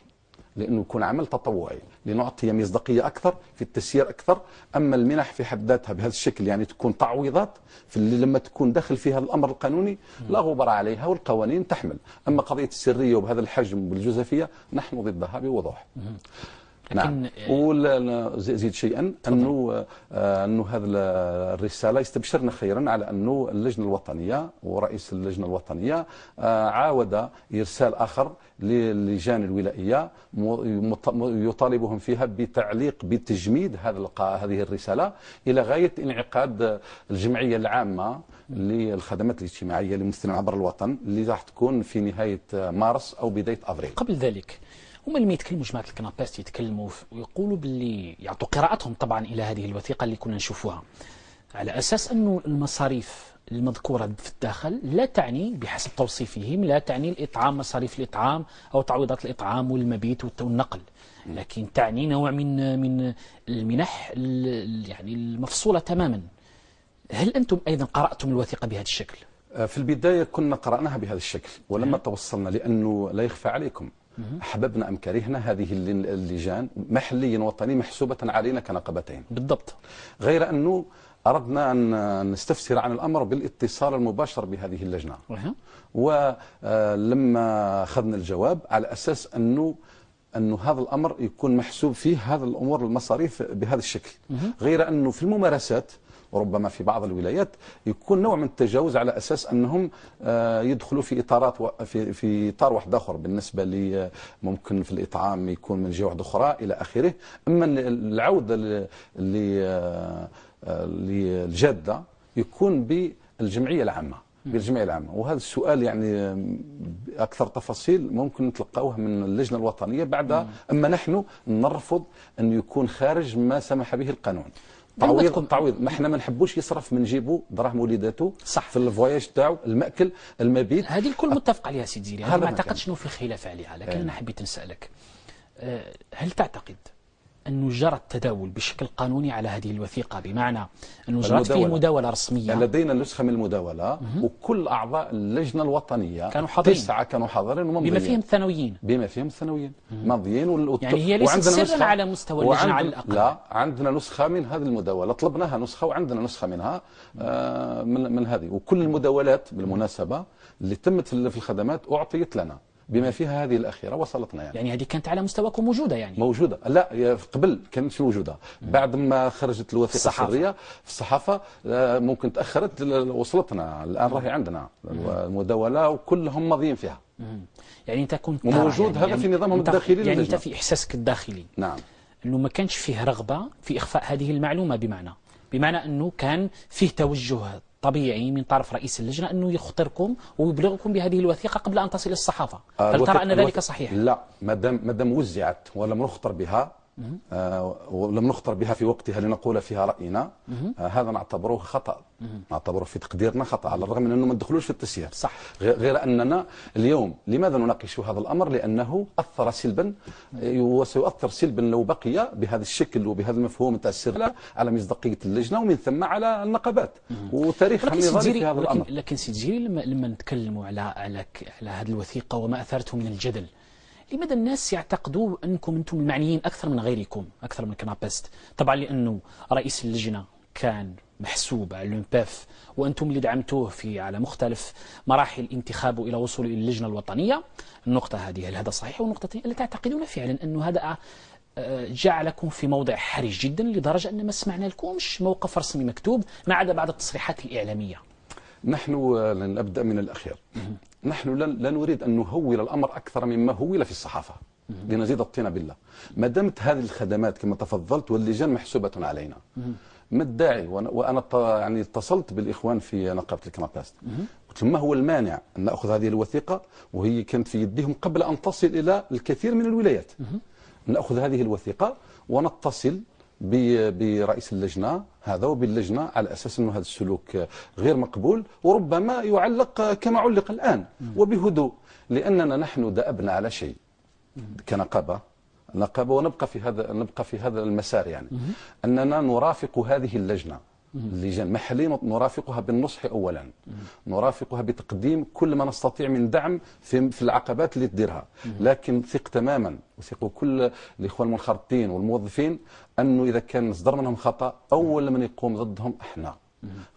لأنه يكون عمل تطوعي لنعطي مصداقية أكثر في التسيير أكثر. أما المنح في حد ذاتها بهذا الشكل يعني تكون تعويضات في اللي لما تكون داخل فيها الأمر القانوني لا غبار عليها والقوانين تحمل. أما قضية السرية وبهذا الحجم بالجزافية نحن ضدها بوضوح. نعم. وزيد شيئا أنه هذه الرسالة يستبشرنا خيرا على أنه اللجنة الوطنية ورئيس اللجنة الوطنية عاود إرسال آخر للجان الولائية يطالبهم فيها بتجميد هذه الرسالة إلى غاية انعقاد الجمعية العامة للخدمات الاجتماعية للمسلمين عبر الوطن اللي راح تكون في نهاية مارس أو بداية أفريل. قبل ذلك هما اللي يتكلموا جماعة الكناباست يتكلموا ويقولوا باللي يعطوا قراءتهم طبعا إلى هذه الوثيقة اللي كنا نشوفوها على أساس أنه المصاريف المذكورة في الداخل لا تعني بحسب توصيفهم لا تعني الإطعام، مصاريف الإطعام أو تعويضات الإطعام والمبيت والنقل، لكن تعني نوع من المنح يعني المفصولة تماما. هل أنتم أيضا قرأتم الوثيقة بهذا الشكل؟ في البداية كنا قرأناها بهذا الشكل، ولما توصلنا لأنه لا يخفى عليكم أحببنا أم كرهنا هذه اللجان محليا وطنيا محسوبة علينا كنقابتين بالضبط، غير أنه أردنا أن نستفسر عن الأمر بالاتصال المباشر بهذه اللجنة. ولما أخذنا الجواب على أساس أنه هذا الأمر يكون محسوب فيه هذا الأمور المصاريف بهذا الشكل، غير أنه في الممارسات وربما في بعض الولايات يكون نوع من التجاوز على أساس أنهم يدخلوا في إطارات في إطار واحد آخر. بالنسبة لي ممكن في الإطعام يكون من جهة واحدة أخرى إلى آخره. أما العودة للجادة يكون بالجمعية العامة وهذا السؤال يعني أكثر تفاصيل ممكن نتلقاوه من اللجنة الوطنية بعد. أما نحن نرفض أن يكون خارج ما سمح به القانون. تعويض ما احنا ما نحبوش يصرف من جيبه دراهم وليداته صح في الفواياج تاعو، المأكل، المبيت. هذه الكل متفق عليها سيدي زيري، ما اعتقدش انه في خلاف عليها، لكن انا حبيت نسألك هل تعتقد أنه جرى التداول بشكل قانوني على هذه الوثيقة، بمعنى أنه جرت فيه مداولة رسمية؟ يعني لدينا نسخة من المداولة وكل أعضاء اللجنة الوطنية كانوا حاضرين، 9 كانوا حاضرين وممضيين بما فيهم الثانويين ماضيين. يعني هي ليست سرا على مستوى اللجنة على الأقل. لا، عندنا نسخة من هذه المداولة، طلبناها نسخة وعندنا نسخة منها من هذه. وكل المداولات بالمناسبة اللي تمت في الخدمات أعطيت لنا بما فيها هذه الأخيرة وصلتنا يعني هذه كانت على مستواكم موجودة يعني؟ موجودة. لا، قبل كانت موجودة، بعد ما خرجت الوثيقة السرية في الصحافة ممكن تأخرت وصلتنا الآن. راهي عندنا المداولة وكلهم ماضيين فيها. يعني أنت كنت موجود هذا في نظامهم الداخلي يعني أنت في إحساسك الداخلي نعم أنه ما كانش فيه رغبة في إخفاء هذه المعلومة، بمعنى أنه كان فيه توجه طبيعي من طرف رئيس اللجنة أنه يخطركم ويبلغكم بهذه الوثيقة قبل أن تصل الصحافة. هل ترى أن ذلك صحيح؟ لا، ما دام وزعت ولم نخطر بها ولم نخطر بها في وقتها لنقول فيها رأينا، هذا نعتبره خطأ، نعتبره في تقديرنا خطأ، على الرغم من أنه ما ندخلوش في التسيير. صح. غير أننا اليوم لماذا نناقش هذا الأمر؟ لأنه أثر سلبا وسيؤثر سلبا لو بقي بهذا الشكل وبهذا المفهوم تاع السر على مصداقية اللجنة ومن ثم على النقابات وتاريخها النضالي في هذا الأمر. لكن سيدي زيري لما نتكلموا على هذه الوثيقة وما أثارته من الجدل، لماذا الناس يعتقدوا أنكم أنتم المعنيين أكثر من غيركم، أكثر من كنابست؟ طبعا لأنه رئيس اللجنة كان محسوب على الأنباف وأنتم اللي دعمتوه على مختلف مراحل انتخابه إلى وصوله إلى اللجنة الوطنية. النقطة هذه، هل هذا صحيح؟ والنقطة الثانية، هل تعتقدون فعلا أنه هذا جعلكم في موضع حرج جدا لدرجة أن ما سمعنا لكمش موقف رسمي مكتوب ما عدا بعض التصريحات الإعلامية. نحن لن نبدأ من الأخير. نحن لا نريد أن نهول الأمر أكثر مما هول في الصحافة لنزيد الطين بالله. ما دامت هذه الخدمات كما تفضلت واللجان محسوبة علينا، ما الداعي؟ وأنا يعني اتصلت بالإخوان في نقابة الكناباست، قلت لهم ما هو المانع أن نأخذ هذه الوثيقة وهي كانت في يدهم قبل أن تصل إلى الكثير من الولايات، نأخذ هذه الوثيقة ونتصل برئيس اللجنة هذا وباللجنة على أساس أن هذا السلوك غير مقبول وربما يعلق كما علق الآن وبهدوء، لأننا نحن دأبنا على شيء كنقابة ونبقى في هذا المسار، يعني أننا نرافق هذه اللجان محليا، نرافقها بالنصح أولا، نرافقها بتقديم كل ما نستطيع من دعم في العقبات اللي تديرها، لكن ثق تماما وثقوا كل الإخوان المنخرطين والموظفين أنه إذا كان صدر منهم خطأ أول من يقوم ضدهم احنا،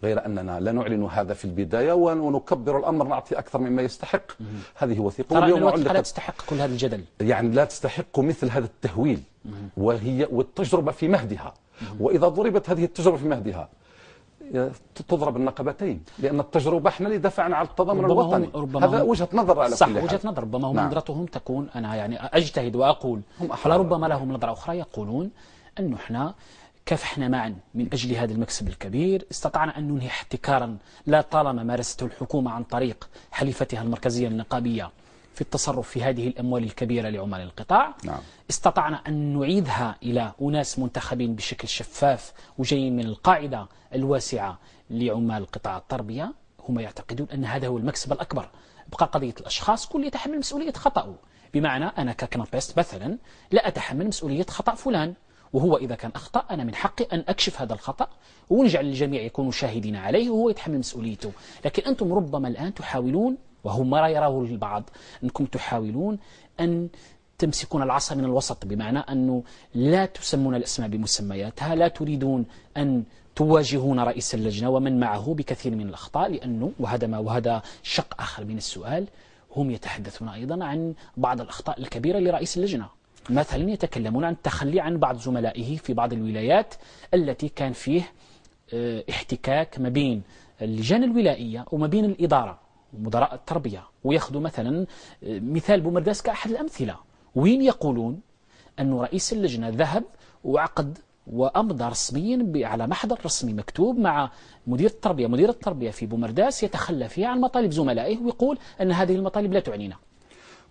غير أننا لا نعلن هذا في البداية ونكبر الأمر نعطي أكثر مما يستحق. هذه وثيقة ترى الوثيقة لا تستحق كل هذا الجدل، يعني لا تستحق مثل هذا التهويل، والتجربة في مهدها، وإذا ضربت هذه التجربة في مهدها تضرب النقابتين، لأن التجربة احنا اللي دفعنا على التضامن الوطني. هذا وجهة نظر على صح كل حال. وجهة نظر، ربما هم نظرتهم تكون، أنا يعني أجتهد وأقول فلربما لهم نظرة أخرى يقولون أنه احنا كافحنا معا من أجل هذا المكسب الكبير، استطعنا أن ننهي احتكارا لا طالما مارسته الحكومة عن طريق حليفتها المركزية النقابية في التصرف في هذه الأموال الكبيرة لعمال القطاع. استطعنا أن نعيدها إلى أناس منتخبين بشكل شفاف وجايين من القاعدة الواسعة لعمال قطاع التربية، هم يعتقدون أن هذا هو المكسب الأكبر. بقى قضية الأشخاص كل يتحمل مسؤولية خطأه، بمعنى أنا ككنابست مثلا لا أتحمل مسؤولية خطأ فلان، وهو إذا كان أخطأ أنا من حقي أن أكشف هذا الخطأ ونجعل الجميع يكونوا شاهدين عليه وهو يتحمل مسؤوليته. لكن أنتم ربما الآن تحاولون، وهو ما يراه البعض، أنكم تحاولون أن تمسكون العصا من الوسط، بمعنى أنه لا تسمون الأسماء بمسمياتها، لا تريدون أن تواجهون رئيس اللجنة ومن معه بكثير من الأخطاء، لأنه وهذا شق آخر من السؤال، هم يتحدثون أيضا عن بعض الأخطاء الكبيرة لرئيس اللجنة. مثلا يتكلمون عن التخلي عن بعض زملائه في بعض الولايات التي كان فيه احتكاك ما بين اللجان الولائية وما بين الإدارة ومدراء التربية، ويأخذوا مثلا مثال بومرداس كأحد الأمثلة، وين يقولون أن رئيس اللجنة ذهب وعقد وأمضى رسميا على محضر رسمي مكتوب مع مدير التربية في بومرداس يتخلى فيها عن مطالب زملائه ويقول أن هذه المطالب لا تعنينا.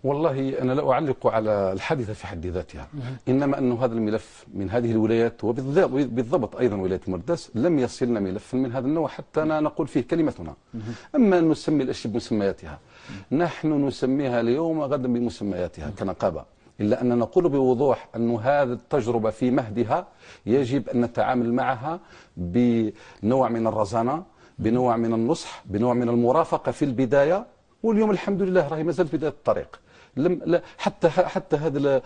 والله أنا لا أعلق على الحادثة في حد ذاتها، إنما أن هذا الملف من هذه الولايات وبالضبط أيضا ولاية بومرداس لم يصلنا ملف من هذا النوع حتى نقول فيه كلمتنا. أما أن نسمي الأشياء بمسمياتها، نحن نسميها اليوم غدا بمسمياتها كنقابة، إلا أن نقول بوضوح أن هذه التجربة في مهدها يجب أن نتعامل معها بنوع من الرزانة، بنوع من النصح، بنوع من المرافقة في البداية، واليوم الحمد لله راهي مازال بداية الطريق. حتى هذا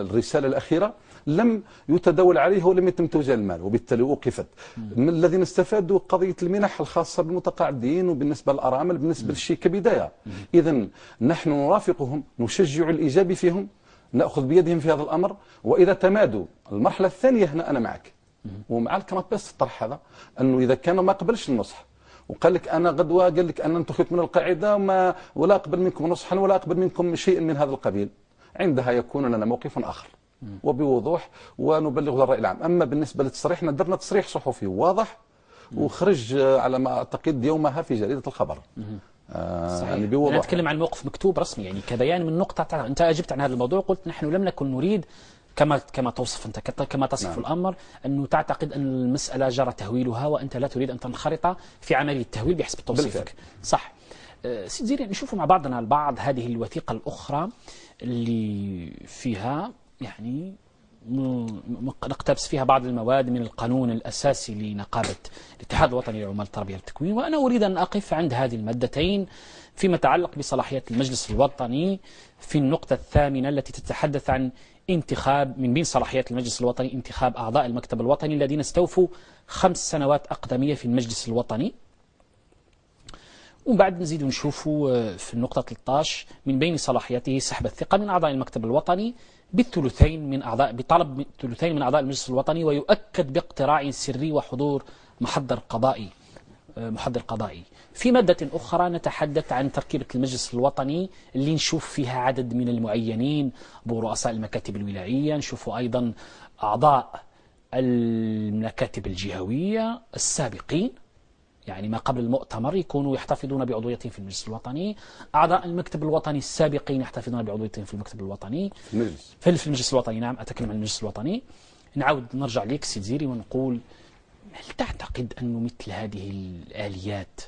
الرسالة الأخيرة لم يتداول عليه ولم يتم توزيع المال، وبالتالي وقفت. من الذين استفادوا قضية المنح الخاصة بالمتقاعدين وبالنسبة للأرامل بالنسبة للشيء كبداية. إذن نحن نرافقهم، نشجع الإيجابي فيهم، نأخذ بيدهم في هذا الأمر، وإذا تمادوا المرحلة الثانية هنا أنا معك ومع الكنابست الطرح هذا، أنه إذا كان ما قبلش النصح وقال لك أنا غدوة قال لك أنا انتخبت من القاعدة ولا أقبل منكم نصحا ولا أقبل منكم شيء من هذا القبيل، عندها يكون لنا موقف آخر وبوضوح ونبلغ الرأي العام. أما بالنسبة للتصريح درنا تصريح صحفي واضح وخرج على ما أعتقد يومها في جريدة الخبر. يعني بوضوح. أنا أتكلم عن موقف مكتوب رسمي، يعني كبيان من نقطة. أنت أجبت عن هذا الموضوع، قلت نحن لم نكن نريد كما توصف أنت كما تصف الأمر أنه تعتقد أن المسألة جرى تهويلها وأنت لا تريد أن تنخرط في عملية التهويل بحسب توصيفك. صح. سيد زيرين، نشوف مع بعضنا البعض هذه الوثيقة الأخرى اللي فيها يعني نقتبس فيها بعض المواد من القانون الأساسي لنقابة الاتحاد الوطني لعمال التربية والتكوين، وأنا أريد أن أقف عند هذه المادتين فيما يتعلق بصلاحيات المجلس الوطني في النقطة الثامنة التي تتحدث عن انتخاب من بين صلاحيات المجلس الوطني انتخاب أعضاء المكتب الوطني الذين استوفوا 5 سنوات أقدمية في المجلس الوطني. ومن بعد نزيد نشوفوا في النقطة 13 من بين صلاحياته سحب الثقة من أعضاء المكتب الوطني بطلب ثلثين من أعضاء المجلس الوطني، ويؤكد باقتراع سري وحضور محضر قضائي. في مادة أخرى نتحدث عن تركيبة المجلس الوطني اللي نشوف فيها عدد من المعينين برؤساء المكاتب الولايية، نشوف أيضا أعضاء المكاتب الجهوية السابقين، يعني ما قبل المؤتمر يكونوا يحتفظون بعضويتهم في المجلس الوطني، أعضاء المكتب الوطني السابقين يحتفظون بعضويتهم في المكتب الوطني في المجلس الوطني. نعم، أتكلم عن المجلس الوطني. نعود نرجع ليك سيد زيري ونقول، هل تعتقد أن مثل هذه الآليات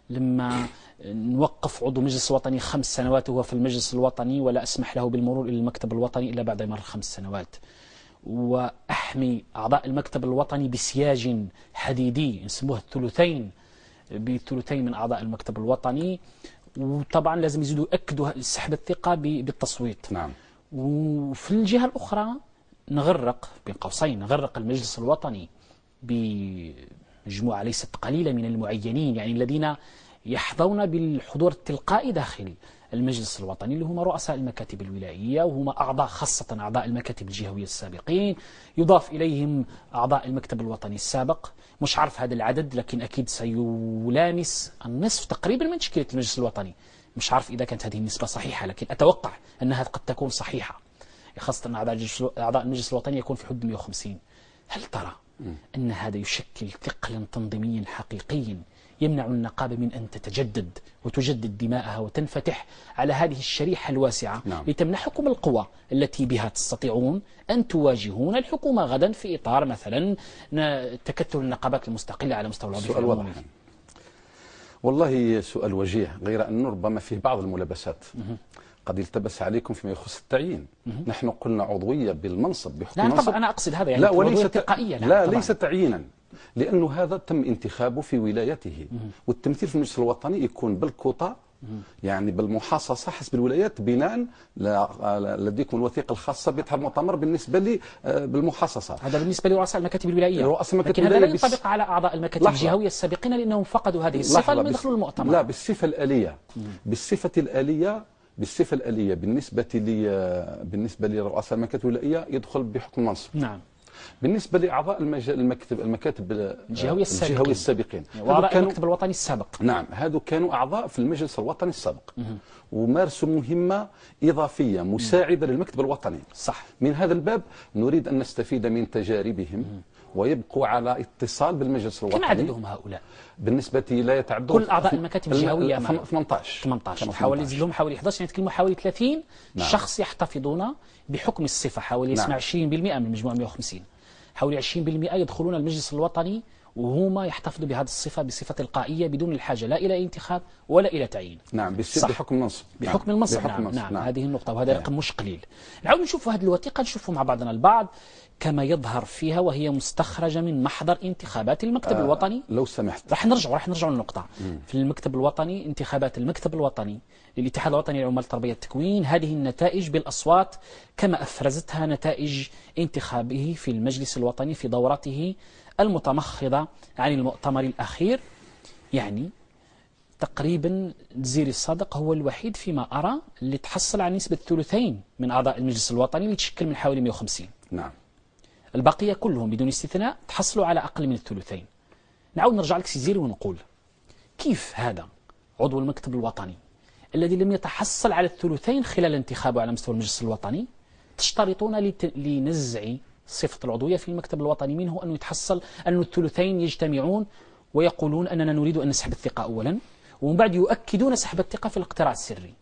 لما نوقف عضو مجلس وطني 5 سنوات وهو في المجلس الوطني ولا أسمح له بالمرور إلى المكتب الوطني إلا بعد مر 5 سنوات، وأحمي أعضاء المكتب الوطني بسياج حديدي نسموه الثلثين من أعضاء المكتب الوطني، وطبعا لازم يزيدوا يأكدوا سحب الثقة بالتصويت. نعم. وفي الجهة الأخرى نغرق بين قوسين نغرق المجلس الوطني بمجموعة ليست قليلة من المعينين، يعني الذين يحظون بالحضور التلقائي داخل المجلس الوطني، اللي هم رؤساء المكاتب الولائية، وهم أعضاء خاصة أعضاء المكاتب الجهوية السابقين، يضاف إليهم أعضاء المكتب الوطني السابق. مش عارف هذا العدد، لكن أكيد سيلامس النصف تقريبا من تشكيلة المجلس الوطني. مش عارف إذا كانت هذه النسبة صحيحة، لكن أتوقع أنها قد تكون صحيحة، خاصة أن أعضاء المجلس الوطني يكون في حدود 150. هل ترى أن هذا يشكل ثقلا تنظيميا حقيقيا يمنع النقابة من أن تتجدد وتجدد دماءها وتنفتح على هذه الشريحة الواسعة؟ نعم. لتمنحكم القوة التي بها تستطيعون أن تواجهون الحكومة غدا في إطار مثلا تكتل النقابات المستقلة على مستوى الوظيفة العمومية. والله سؤال وجيه، غير أنه ربما فيه بعض الملابسات قد يلتبس عليكم فيما يخص التعيين. نحن قلنا عضوية بالمنصب بحكم لا منصب. طبعا أنا أقصد هذا، يعني لا وليس تلقائية. لا ليس تعيينا، لأنه هذا تم انتخابه في ولايته، والتمثيل في المجلس الوطني يكون بالكوطة، يعني بالمحاصصة حسب الولايات، بناء لديكم الوثيقة الخاصة بإطار المؤتمر بالنسبة لي بالمحاصصة. هذا بالنسبة لرؤساء المكاتب الولائية، رؤساء المكاتب لكن هذا لا الولايية ينطبق على أعضاء المكاتب الجهوية السابقين لأنهم فقدوا هذه الصفة لم يدخلوا المؤتمر. لا، بالصفة الآلية. بالصفة الآلية بالنسبة لرؤساء المكاتب الولائية يدخل بحكم المنصب. نعم. بالنسبة لأعضاء المكاتب الجهوية السابقين وأعضاء المكتب الوطني السابق. نعم، هذو كانوا أعضاء في المجلس الوطني السابق ومارسوا مهمة إضافية مساعدة للمكتب الوطني. صح. من هذا الباب نريد أن نستفيد من تجاربهم ويبقوا على اتصال بالمجلس الوطني. كم عددهم هؤلاء؟ بالنسبة لا يتعدون كل أعضاء المكاتب الجهوية 18 حوالي يزيد لهم حوالي 11، يعني تكلموا حوالي 30 شخص يحتفظون بحكم الصفة، حوالي يسمع 20% من مجموع 150، حوالي 20% يدخلون المجلس الوطني وهما يحتفظوا بهذه الصفة بصفة تلقائية بدون الحاجة لا إلى انتخاب ولا إلى تعيين. نعم، بحكم المنصب. بحكم المنصب. نعم. هذه النقطة، وهذا رقم مش قليل. نعود نشوف هذه الوثيقة، نشوفوا مع بعضنا البعض كما يظهر فيها، وهي مستخرجة من محضر انتخابات المكتب الوطني. لو سمحت راح نرجع للنقطة. في المكتب الوطني، انتخابات المكتب الوطني للاتحاد الوطني للعمال التربية التكوين، هذه النتائج بالأصوات كما أفرزتها نتائج انتخابه في المجلس الوطني في دورته المتمخضة عن المؤتمر الأخير. يعني تقريبا زيري الصادق هو الوحيد فيما أرى اللي تحصل على نسبة 2/3 من أعضاء المجلس الوطني، اللي تشكل من حوالي 150. نعم. البقية كلهم بدون استثناء تحصلوا على أقل من 2/3. نعود نرجع لك زيري ونقول، كيف هذا عضو المكتب الوطني الذي لم يتحصل على 2/3 خلال انتخابه على مستوى المجلس الوطني تشترطون لنزع صفة العضوية في المكتب الوطني منه أنه يتحصل أن 2/3 يجتمعون ويقولون أننا نريد أن نسحب الثقة أولا، ومن بعد يؤكدون سحب الثقة في الاقتراع السري.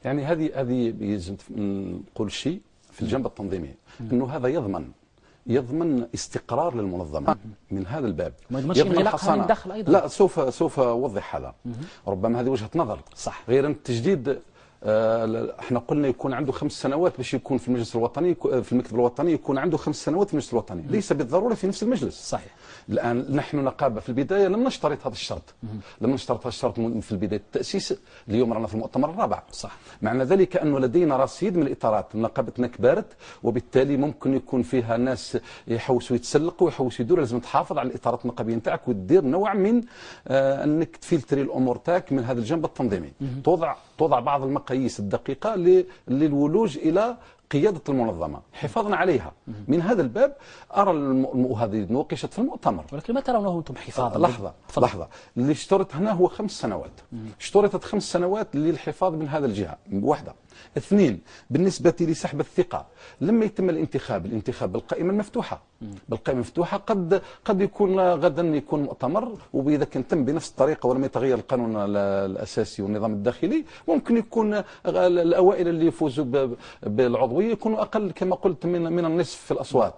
يعني هذه يجب نقول شيء في الجانب التنظيمي، أنه هذا يضمن استقرار للمنظمة. من هذا الباب يضمن حصانة من الداخل أيضا. لا، سوف أوضح هذا. ربما هذه وجهة نظر. صح. غير التجديد احنا قلنا يكون عنده 5 سنوات باش يكون في المجلس الوطني، في المكتب الوطني يكون عنده 5 سنوات في المجلس الوطني، ليس بالضروره في نفس المجلس. صحيح. الان نحن نقابه في البدايه لم نشترط هذا الشرط، لم نشترط هذا الشرط في البدايه التاسيس. اليوم رانا في المؤتمر الرابع. صح. معنى ذلك انه لدينا رصيد من الاطارات، نقابتنا كبرت، وبالتالي ممكن يكون فيها ناس يحوسوا يتسلقوا ويحوسوا يدوروا. لازم تحافظ على الاطارات النقابيه نتاعك وتدير نوع من انك تفلتري الامور تاعك من هذا الجانب التنظيمي. توضع بعض المقاييس الدقيقه للولوج الى قيادة المنظمة حفاظا عليها. من هذا الباب أرى هذه نوقشت في المؤتمر. ولكن ما ترونه أنتم حفاظا؟ لحظة اللي اشترط هنا هو 5 سنوات. اشترطت 5 سنوات للحفاظ من هذا الجهة واحدة. 2 بالنسبة لسحب الثقة، لما يتم الانتخاب بالقائمة المفتوحة، قد يكون غدا يكون مؤتمر، وإذا كان تم بنفس الطريقة ولم يتغير القانون الأساسي والنظام الداخلي، ممكن يكون الأوائل اللي يفوزوا بالعضوية يكونوا أقل كما قلت من النصف في الأصوات،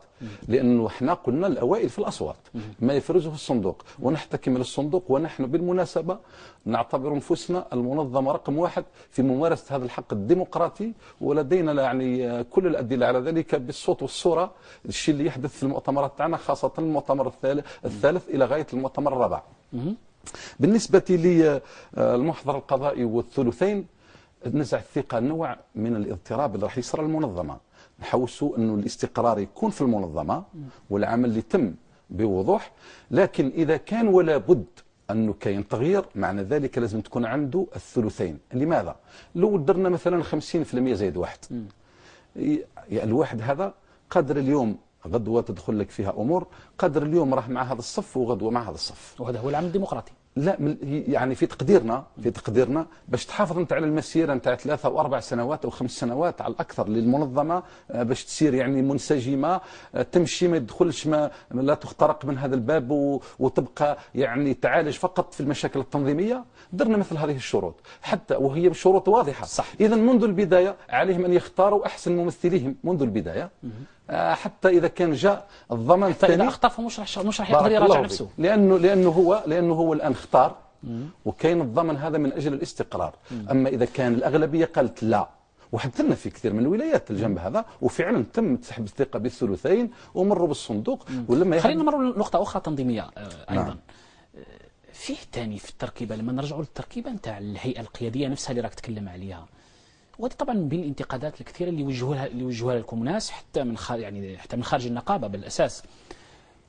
لأنه احنا قلنا الأوائل في الأصوات ما يفرزه في الصندوق، ونحتكم للصندوق. ونحن بالمناسبة نعتبر أنفسنا المنظمة رقم 1 في ممارسة هذا الحق الديمقراطي، ولدينا يعني كل الأدلة على ذلك بالصوت والصورة. الشيء اللي يحدث في المؤتمرات تاعنا خاصة المؤتمر الثالث إلى غاية المؤتمر الرابع. بالنسبة للمحضر القضائي والثلثين، نزع الثقة نوع من الاضطراب اللي راح يصير المنظمة. نحوسوا انه الاستقرار يكون في المنظمة والعمل يتم بوضوح، لكن إذا كان ولا بد أنه كاين تغيير، معنى ذلك لازم تكون عنده الثلثين. لماذا؟ لو درنا مثلا 50% زائد 1، الواحد هذا قادر اليوم غدوة تدخل لك فيها أمور، قادر اليوم راح مع هذا الصف وغدوة مع هذا الصف، وهذا هو العمل الديمقراطي. لا يعني في تقديرنا باش تحافظ انت على المسيره نتاع 3 أو 4 سنوات أو 5 سنوات على الاكثر للمنظمه، باش تصير يعني منسجمه، تمشي ما يدخلش لا تخترق من هذا الباب وتبقى يعني تعالج فقط في المشاكل التنظيميه. درنا مثل هذه الشروط حتى وهي بشروط واضحه. صح. اذا منذ البدايه عليهم ان يختاروا احسن ممثليهم منذ البدايه، حتى اذا كان جاء الضمان الثاني. فاذا اخطا فمش راح يقدر يراجع نفسه، لانه هو الان اختار، وكاين الضمان هذا من اجل الاستقرار. اما اذا كان الاغلبيه قالت لا، وحدثنا في كثير من الولايات الجنب هذا، وفعلا تم سحب الثقه بالثلثين ومروا بالصندوق. ولما خلينا نمروا لنقطه اخرى تنظيميه ايضا. نعم. فيه ثاني في التركيبه، لما نرجعوا للتركيبه نتاع الهيئه القياديه نفسها اللي راك تتكلم عليها، وهذه طبعا من بين الانتقادات الكثيره اللي يوجهوها لكم ناس حتى من خارج النقابه بالاساس،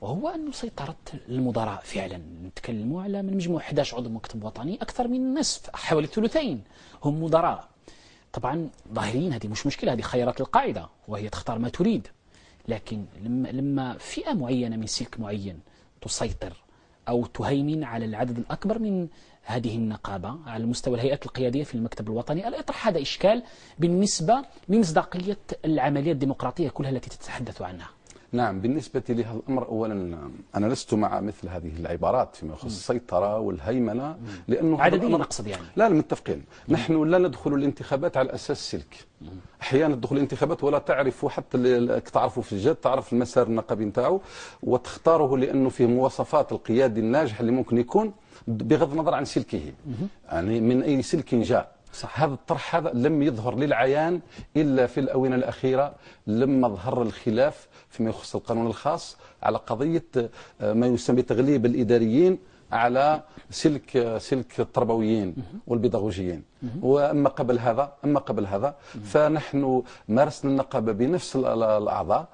وهو انه سيطره المدراء. فعلا نتكلموا على من مجموع 11 عضو مكتب وطني، اكثر من النصف حوالي الثلثين هم مدراء. طبعا ظاهريا هذه مش مشكله، هذه خيارات القاعده وهي تختار ما تريد، لكن لما فئه معينه من سلك معين تسيطر او تهيمن على العدد الاكبر من هذه النقابة على مستوى الهيئات القيادية في المكتب الوطني، ألا يطرح هذا إشكال بالنسبة لمصداقية العملية الديمقراطية كلها التي تتحدث عنها؟ نعم، بالنسبة لهذا الأمر أولا أنا لست مع مثل هذه العبارات فيما يخص السيطرة والهيمنة، لأنه عدديا أقصد يعني. لا متفقين. نحن لا ندخل الانتخابات على أساس سلك. أحيانا تدخل الانتخابات ولا تعرف حتى تعرفوا في الجد، تعرف المسار النقابي نتاعو وتختاره لأنه فيه مواصفات القيادي الناجح اللي ممكن يكون بغض النظر عن سلكه، يعني من أي سلك جاء. صح. هذا الطرح هذا لم يظهر للعيان إلا في الآونة الأخيرة، لما ظهر الخلاف فيما يخص القانون الخاص على قضية ما يسمى تغليب الإداريين على سلك التربويين والبيداغوجيين. وأما قبل هذا فنحن مارسنا النقابة بنفس الأعضاء،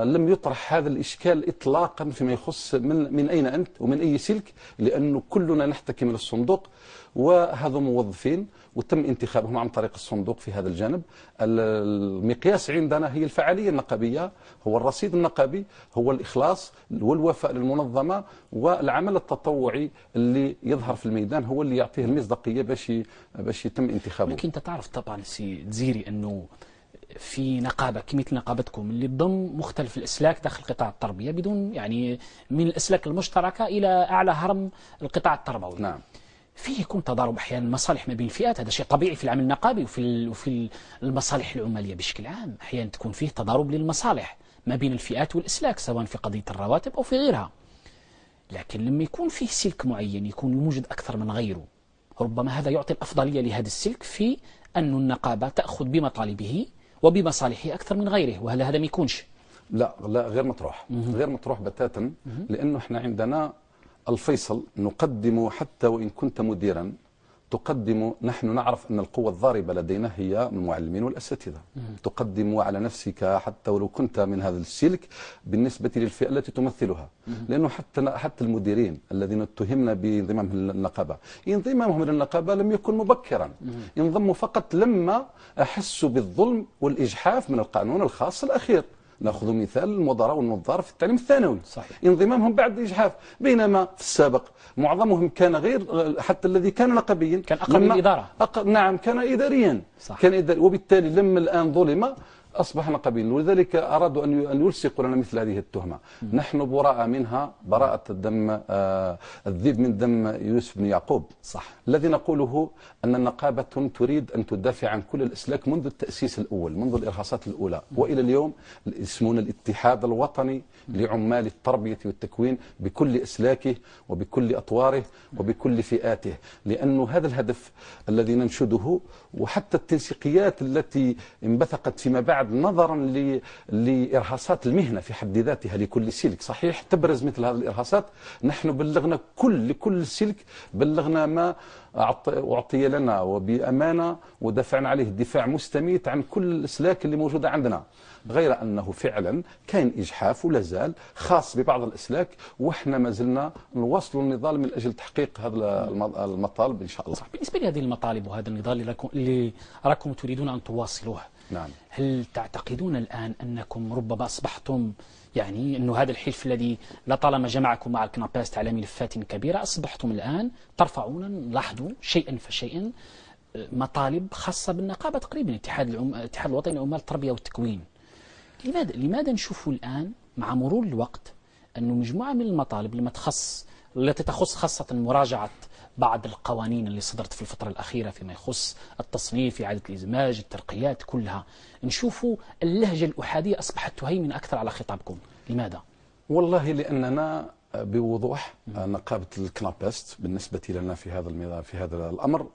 لم يطرح هذا الإشكال إطلاقا فيما يخص من أين أنت ومن أي سلك، لأنه كلنا نحتكم للصندوق، وهذا موظفين وتم انتخابهم عن طريق الصندوق في هذا الجانب. المقياس عندنا هي الفعالية النقابية، هو الرصيد النقابي، هو الإخلاص والوفاء للمنظمة، والعمل التطوعي اللي يظهر في الميدان هو اللي يعطيه المصداقية باش يتم انتخابه. لكن انت تعرف طبعا سي دزيري أنه في نقابة كمثل نقابتكم اللي تضم مختلف الأسلاك داخل قطاع التربية، بدون يعني من الأسلاك المشتركة إلى أعلى هرم القطاع التربوي. نعم. فيه يكون تضارب احيانا مصالح ما بين الفئات، هذا شيء طبيعي في العمل النقابي وفي المصالح العماليه بشكل عام. احيانا تكون فيه تضارب للمصالح ما بين الفئات والاسلاك، سواء في قضيه الرواتب او في غيرها. لكن لما يكون فيه سلك معين يكون يوجد اكثر من غيره، ربما هذا يعطي الافضليه لهذا السلك في أن النقابة تأخذ بمطالبه وبمصالحه أكثر من غيره، وهل هذا ما يكونش؟ لا غير مطروح، غير مطروح بتاتا، لأنه احنا عندنا الفيصل نقدم، حتى وإن كنت مديرا تقدم، نحن نعرف أن القوة الضاربة لدينا هي المعلمين والأساتذة. تقدم على نفسك حتى ولو كنت من هذا السلك بالنسبة للفئة التي تمثلها، لأنه حتى المديرين الذين اتهمنا بانضمامهم للنقابة، انضمامهم للنقابة لم يكن مبكرا، انضموا فقط لما أحسوا بالظلم والإجحاف من القانون الخاص الأخير. ناخذ مثال المدراء والنظار في التعليم الثانوي، صحيح. انضمامهم بعد إجحاف، بينما في السابق معظمهم كان غير، حتى الذي كان نقابيا كان أقل من الإدارة. نعم كان إداريا، صح. كان إداري، وبالتالي لما الآن ظلم أصبح نقابيا، ولذلك أرادوا أن يلصقوا لنا مثل هذه التهمة. نحن براء منها براءة الدم، الذئب من دم يوسف بن يعقوب. صح. الذي نقوله أن النقابة تريد أن تدافع عن كل الأسلاك منذ التأسيس الأول، منذ الإرهاصات الأولى وإلى اليوم، اسمنا الاتحاد الوطني لعمال التربية والتكوين بكل أسلاكه وبكل أطواره وبكل فئاته، لأنه هذا الهدف الذي ننشده، وحتى التنسيقيات التي انبثقت فيما بعد نظرا لإرهاصات المهنة في حد ذاتها لكل سلك. صحيح تبرز مثل هذه الإرهاصات، نحن بلغنا لكل سلك بلغنا ما أعطي لنا وبأمانة، ودفعنا عليه دفاع مستميت عن كل الأسلاك اللي موجودة عندنا، غير أنه فعلا كان إجحاف ولا زال خاص ببعض الأسلاك، وإحنا ما زلنا نواصل النضال من أجل تحقيق هذا المطالب إن شاء الله. صح. بالنسبة لهذه المطالب وهذا النضال اللي راكم تريدون أن تواصلوه، نعم، هل تعتقدون الآن أنكم ربما أصبحتم، يعني أنه هذا الحلف الذي لطالما جمعكم مع الكنابست على ملفات كبيرة، أصبحتم الآن ترفعون، نلاحظوا شيئا فشيئا مطالب خاصة بالنقابة تقريبا، الاتحاد الوطني لعمال التربية والتكوين. لماذا نشوفوا الآن مع مرور الوقت أنه مجموعة من المطالب التي تخص خاصة مراجعة بعض القوانين اللي صدرت في الفترة الأخيرة فيما يخص التصنيف، إعادة الإزماج، الترقيات، كلها نشوفوا اللهجة الأحادية أصبحت تهيمن أكثر على خطابكم؟ لماذا؟ والله لأننا بوضوح نقابة الكنابست بالنسبة لنا في هذا الأمر،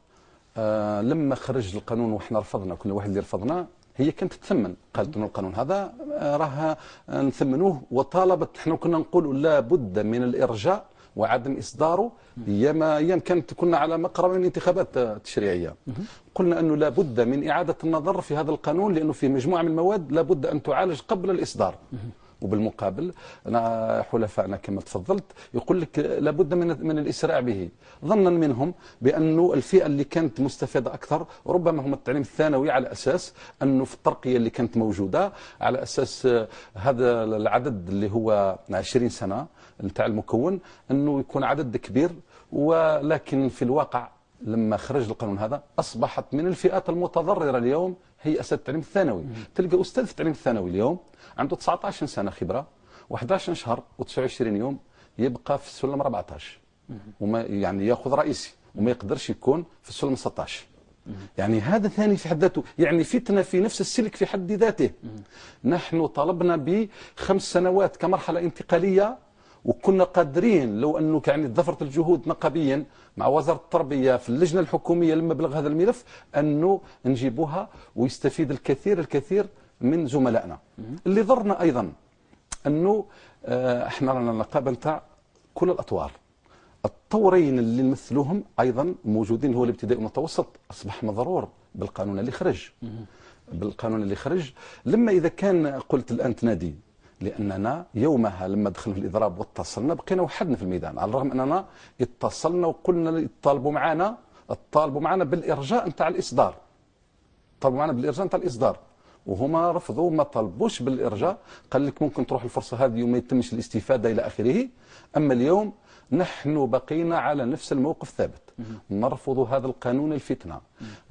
لما خرج القانون وإحنا رفضنا، كل واحد اللي رفضناه هي كانت تثمن، قالت أن القانون هذا راه نثمنوه، وطالبت، احنا كنا نقول لا بد من الإرجاء وعدم إصداره. أيام كنا على مقربة من الانتخابات التشريعية، قلنا أنه لا بد من إعادة النظر في هذا القانون، لأنه فيه مجموعة من المواد لا بد أن تعالج قبل الإصدار. وبالمقابل حلفائنا كما تفضلت يقول لك لابد من الإسراع به، ظنا منهم بأنه الفئة اللي كانت مستفادة أكثر ربما هم التعليم الثانوي، على أساس أنه في الترقية اللي كانت موجودة على أساس هذا العدد اللي هو 20 سنة نتاع المكون أنه يكون عدد كبير، ولكن في الواقع لما خرج القانون هذا أصبحت من الفئات المتضررة اليوم هي أساتذة التعليم الثانوي. تلقى أستاذ في التعليم الثانوي اليوم عنده 19 سنة خبرة و11 شهر و29 يوم يبقى في السلم 14، وما يعني ياخذ رئيسي وما يقدرش يكون في السلم 16. يعني هذا ثاني في حد ذاته، يعني فتنة في نفس السلك في حد ذاته. نحن طلبنا ب5 سنوات كمرحلة انتقالية، وكنا قادرين لو أنه يعني ضفرت الجهود نقابيا مع وزارة التربية في اللجنة الحكومية لما بلغ هذا الملف أنه نجيبوها ويستفيد الكثير من زملائنا. اللي ضرنا أيضا أنه احنا رانا النقابة نتاع كل الأطوار، الطورين اللي نمثلوهم أيضا موجودين، هو الابتدائي والمتوسط أصبح مضرور بالقانون اللي خرج. لما إذا كان قلت الآن تنادي، لأننا يومها لما دخلنا في الإضراب واتصلنا بقينا وحدنا في الميدان، على الرغم أننا اتصلنا وقلنا طالبوا معنا بالإرجاء نتاع الإصدار، وهما رفضوا، ما طلبوش بالإرجاء، قال لك ممكن تروح الفرصة هذه وما يتمش الاستفادة إلى آخره. أما اليوم نحن بقينا على نفس الموقف ثابت، نرفض هذا القانون الفتنة،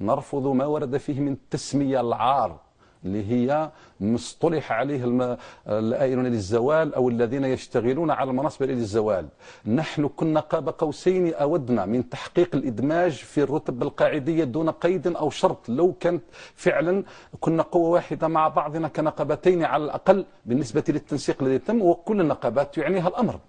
نرفض ما ورد فيه من تسمية العار اللي هي مصطلح عليه الآئلون للزوال أو الذين يشتغلون على المناصب للزوال. نحن كنا قاب قوسين أودنا من تحقيق الإدماج في الرتب القاعدية دون قيد أو شرط، لو كانت فعلا كنا قوة واحدة مع بعضنا كنقابتين على الأقل بالنسبة للتنسيق الذي تم، وكل النقابات يعنيها الأمر.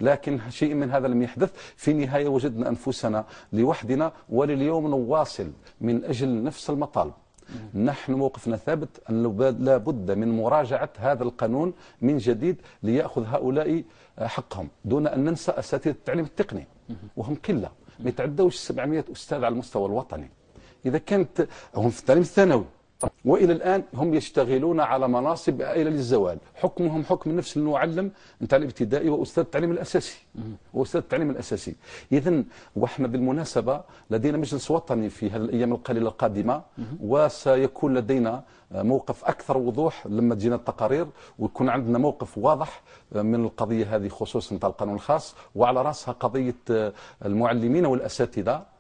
لكن شيء من هذا لم يحدث. في النهاية وجدنا أنفسنا لوحدنا، ولليوم نواصل من أجل نفس المطالب. نحن موقفنا ثابت أن لا بد من مراجعة هذا القانون من جديد ليأخذ هؤلاء حقهم، دون أن ننسى أساتذة التعليم التقني وهم قلة، ما يتعدوش 700 أستاذ على المستوى الوطني. إذا كانت هم في التعليم الثانوي وإلى الآن هم يشتغلون على مناصب آئلة للزوال، حكمهم حكم نفس المعلم نتاع الابتدائي وأستاذ التعليم الأساسي إذن وإحنا بالمناسبة لدينا مجلس وطني في هذه الأيام القليلة القادمة، وسيكون لدينا موقف أكثر وضوح لما تجينا التقارير، ويكون عندنا موقف واضح من القضية هذه خصوصا نتاع القانون الخاص، وعلى رأسها قضية المعلمين والأساتذة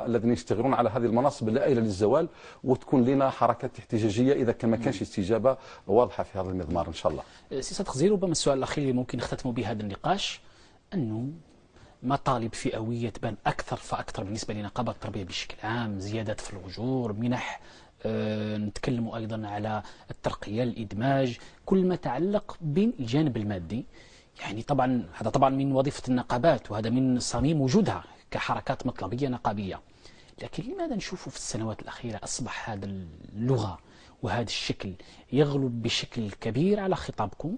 الذين يشتغلون على هذه المناصب الآئلة للزوال، وتكون لنا حركات احتجاجية إذا كان ما كانش استجابة واضحة في هذا المضمار إن شاء الله. سي صدق زيرو، ربما السؤال الأخير اللي ممكن نختتم به هذا النقاش، أنه مطالب فئوية تبان أكثر فأكثر بالنسبة لنقابة التربية بشكل عام، زيادات في الأجور، منح، نتكلم أيضا على الترقية، الإدماج، كل ما يتعلق بالجانب المادي. يعني طبعا هذا طبعا من وظيفة النقابات، وهذا من صميم وجودها كحركات مطلبية نقابية. لكن لماذا نشوف في السنوات الأخيرة أصبح هذا اللغة وهذا الشكل يغلب بشكل كبير على خطابكم،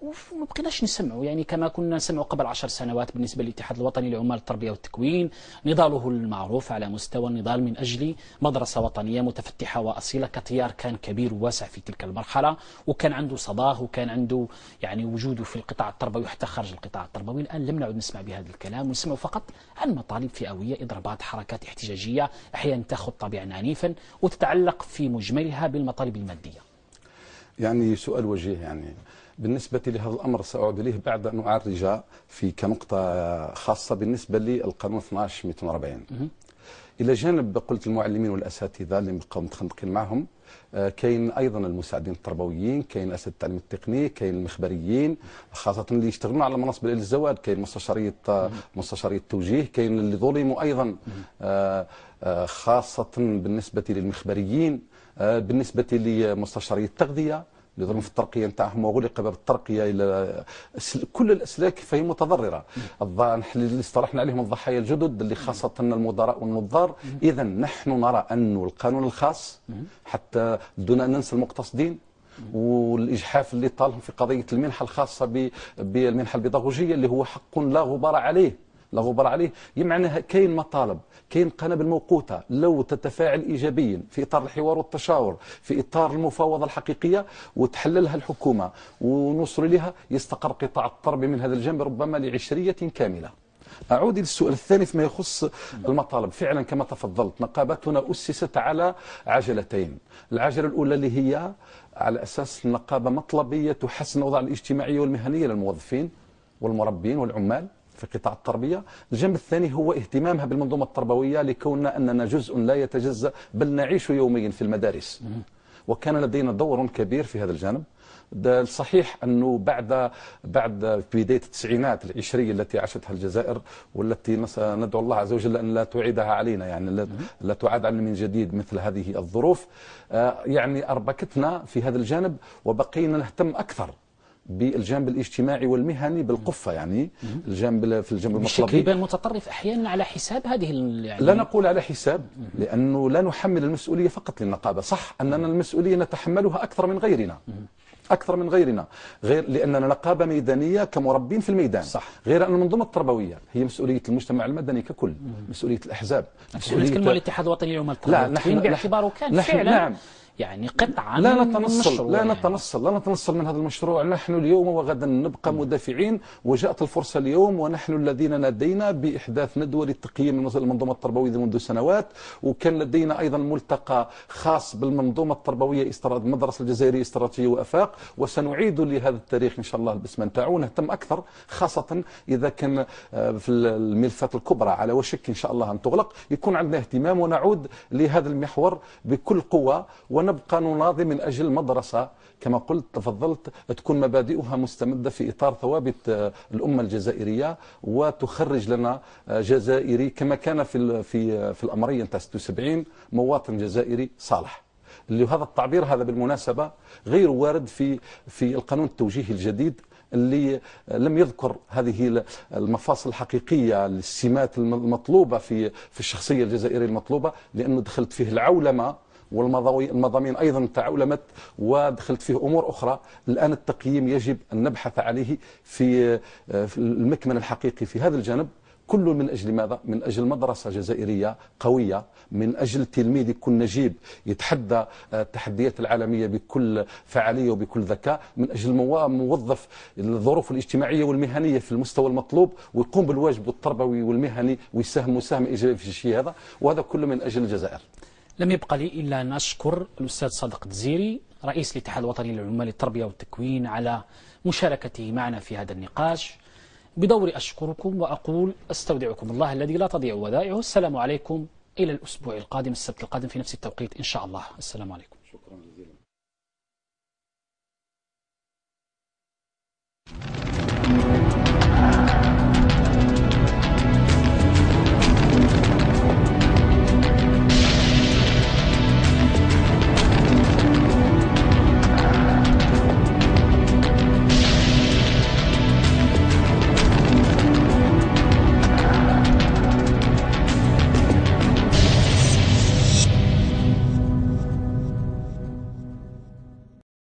وما بقيناش نسمعوا يعني كما كنا نسمعوا قبل 10 سنوات بالنسبة للاتحاد الوطني لعمال التربية والتكوين، نضاله المعروف على مستوى النضال من أجل مدرسة وطنية متفتحة وأصيلة كتيار كان كبير وواسع في تلك المرحلة، وكان عنده صداه، وكان عنده يعني وجوده في القطاع التربوي وحتى خارج القطاع التربوي. الآن لم نعد نسمع بهذا الكلام، ونسمع فقط عن مطالب فئوية، إضرابات، حركات احتجاجية أحيانا تأخذ طابعا عنيفا وتتعلق في مجملها بالمطالب المادية. يعني سؤال وجيه. يعني بالنسبة لهذا الأمر سأعود إليه بعد أن أعرج في كنقطة خاصة بالنسبة للقانون 12/240. إلى جانب قلت المعلمين والأساتذة اللي بقوا متخنقين معهم، كاين أيضا المساعدين التربويين، كاين أساتذة التعليم التقني، كاين المخبريين خاصة اللي يشتغلون على مناصب الزواج، كاين مستشاري التوجيه، كاين اللي ظلموا أيضا خاصة بالنسبة للمخبريين، بالنسبة لمستشاري التغذية اللي ظلموا في الترقيه نتاعهم وغلق باب الترقيه الى كل الاسلاك، فهي متضرره. اللي اصطلحنا عليهم الضحايا الجدد اللي خاصه المدراء والنظار. اذا نحن نرى أن القانون الخاص حتى دون ان ننسى المقتصدين والاجحاف اللي طالهم في قضيه المنحه الخاصه بالمنحه البيداغوجيه اللي هو حق لا غبار عليه، يمعنى كاين مطالب، كاين قنابل موقوته لو تتفاعل ايجابيا في اطار الحوار والتشاور، في اطار المفاوضه الحقيقيه وتحللها الحكومه ونوصل لها، يستقر قطاع التربيه من هذا الجانب ربما لعشريه كامله. أعود للسؤال الثاني فيما يخص المطالب. فعلا كما تفضلت نقابتنا أسست على عجلتين. العجلة الأولى اللي هي على أساس نقابة مطلبية تحسن الأوضاع الاجتماعية والمهنية للموظفين والمربين والعمال في قطاع التربية. الجانب الثاني هو اهتمامها بالمنظومة التربوية لكوننا أننا جزء لا يتجزأ بل نعيش يوميا في المدارس، وكان لدينا دور كبير في هذا الجانب. صحيح أنه بعد بداية التسعينات العشرية التي عاشتها الجزائر والتي ندعو الله عز وجل أن لا تعيدها علينا، يعني لا تعاد علينا من جديد مثل هذه الظروف، يعني أربكتنا في هذا الجانب وبقينا نهتم أكثر بالجانب الاجتماعي والمهني بالقفة، يعني في الجانب المطلبي بشكل يبان متطرف أحيانا على حساب هذه يعني لا نقول على حساب، لأنه لا نحمل المسؤولية فقط للنقابة. صح أننا المسؤولية نتحملها أكثر من غيرنا، غير لأننا نقابة ميدانية كمربين في الميدان. صح. غير أن المنظومة التربوية هي مسؤولية المجتمع المدني ككل، مسؤولية الأحزاب، مسؤولية نتكلم عن الاتحاد الوطني لعمال التربية باعتباره كان فعلا نعم يعني قطعا لا نتنصل من هذا المشروع. نحن اليوم وغدا نبقى مدافعين، وجاءت الفرصة اليوم ونحن الذين نادينا بإحداث ندوة للتقييم المنظومة التربوية منذ سنوات، وكان لدينا أيضا ملتقى خاص بالمنظومة التربوية المدرسة الجزائرية استراتيجية وأفاق، وسنعيد لهذا التاريخ إن شاء الله البسمة نتاعو. نهتم أكثر خاصة إذا كان في الملفات الكبرى على وشك إن شاء الله أن تغلق، يكون عندنا اهتمام ونعود لهذا المحور بكل قوة، ونبقى نناضل من أجل مدرسة كما قلت تفضلت تكون مبادئها مستمدة في إطار ثوابت الأمة الجزائرية، وتخرج لنا جزائري كما كان في الأمرية نتاع 76 مواطن جزائري صالح، اللي هذا التعبير هذا بالمناسبة غير وارد في القانون التوجيهي الجديد اللي لم يذكر هذه المفاصل الحقيقية، السمات المطلوبة في الشخصية الجزائرية المطلوبة، لأنه دخلت فيه العولمة والمضامين أيضا تعولمت ودخلت فيه أمور أخرى. الآن التقييم يجب أن نبحث عليه في المكمن الحقيقي في هذا الجانب، كل من أجل ماذا؟ من أجل مدرسة جزائرية قوية، من أجل تلميذ يكون نجيب يتحدى التحديات العالمية بكل فعالية وبكل ذكاء، من أجل موظف الظروف الاجتماعية والمهنية في المستوى المطلوب ويقوم بالواجب التربوي والمهني ويساهم مساهمة إيجابية في الشيء هذا، وهذا كله من أجل الجزائر. لم يبقى لي إلا أن أشكر الأستاذ صادق الدزيري رئيس الاتحاد الوطني للعمال التربية والتكوين على مشاركته معنا في هذا النقاش. بدوري أشكركم وأقول أستودعكم الله الذي لا تضيع ودائعه. السلام عليكم، إلى الأسبوع القادم السبت القادم في نفس التوقيت إن شاء الله. السلام عليكم.